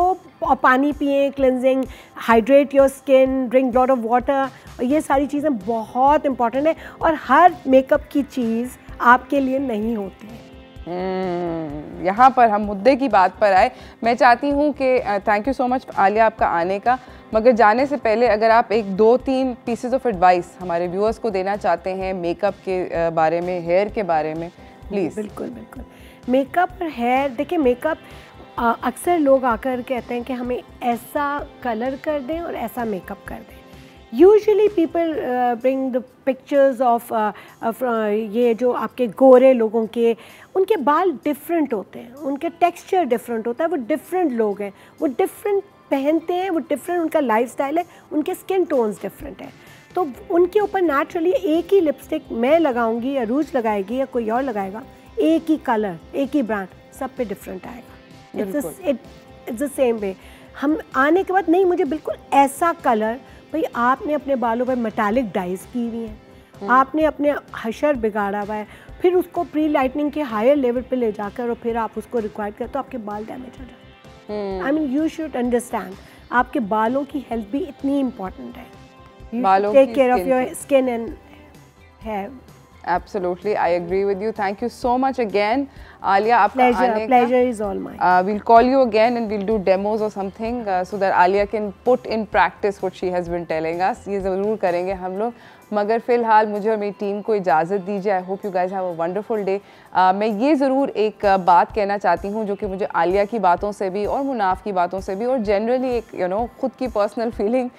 पानी पिएं, cleansing, hydrate your skin, drink lot of water, ये सारी चीज़ें बहुत इंपॉर्टेंट है। और हर मेकअप की चीज़ आपके लिए नहीं होती है। यहाँ पर हम मुद्दे की बात पर आए। मैं चाहती हूँ कि thank you so much Alia आपका आने का, मगर जाने से पहले अगर आप एक 2-3 पीसेस ऑफ एडवाइस हमारे व्यूअर्स को देना चाहते हैं मेकअप के बारे में, हेयर के बारे में, प्लीज़। बिल्कुल। मेकअप और हेयर, देखिए मेकअप, अक्सर लोग आकर कहते हैं कि हमें ऐसा कलर कर दें और ऐसा मेकअप कर दें। Usually people bring the pictures of ये जो आपके गोरे लोगों के, उनके बाल डिफरेंट होते हैं, उनके टेक्सचर डिफरेंट होता है, वो डिफरेंट लोग हैं, वो डिफरेंट पहनते हैं, वो डिफरेंट उनका लाइफस्टाइल है, उनके स्किन टोन्स डिफरेंट है। तो उनके ऊपर नेचुरली एक ही लिपस्टिक मैं लगाऊंगी या रूज लगाएगी या कोई और लगाएगा, एक ही कलर, एक ही ब्रांड, सब पे डिफरेंट आएगा। It's the same way. हम आने के बाद नहीं, मुझे बिल्कुल ऐसा कलर, भाई आपने अपने बालों पर मेटालिक डाइज की हुई हैं, आपने अपने हशर बिगाड़ा हुआ है, फिर उसको प्री लाइटनिंग के हायर लेवल पे ले जाकर और फिर आप उसको रिक्वायर करें तो आपके बाल डैमेज हो जाते हैं। I mean you should understand, आपके बालों की हेल्थ भी इतनी इम्पॉर्टेंट है। You take care of your skin and hair. Absolutely, I agree with you. Thank you so much again, Alia. Pleasure is all mine. We'll call you again and we'll do demos or something so that Alia can put in practice what she has been telling us. ये ज़रूर करेंगे हम लोग। मगर फ़िलहाल मुझे और मेरी टीम को इजाज़त दीजिए। I hope you guys have a wonderful day. मैं ये ज़रूर एक बात कहना चाहती हूँ जो कि मुझे आलिया की बातों से भी और मुनाफ की बातों से भी और जनरली एक खुद की पर्सनल फीलिंग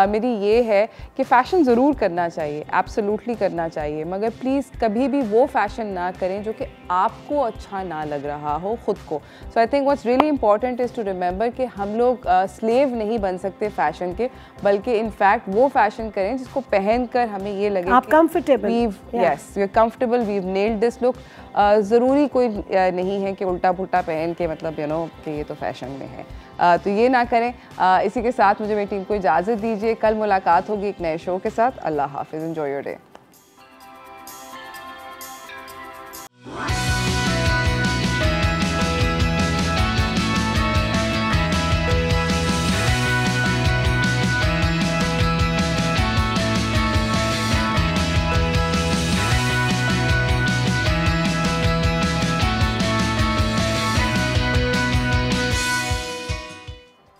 मेरी ये है कि फ़ैशन ज़रूर करना चाहिए, एब्सोल्युटली करना चाहिए, मगर प्लीज़ कभी भी वो फ़ैशन ना करें जो कि आपको अच्छा ना लग रहा हो खुद को। So I think what's really important is to remember कि हम लोग स्लेव नहीं बन सकते फ़ैशन के, बल्कि इनफैक्ट वो फ़ैशन करें जिसको पहन कर हमें ये लगे आप comfortable, yes we are comfortable, we have nailed this look. ज़रूरी कोई नहीं है कि उल्टा पुल्टा पहन के मतलब कि ये तो फैशन में है, तो ये ना करें। इसी के साथ मुझे मेरी टीम को इजाज़त दीजिए। कल मुलाकात होगी एक नए शो के साथ। अल्लाह हाफिज़, एंजॉय योर डे।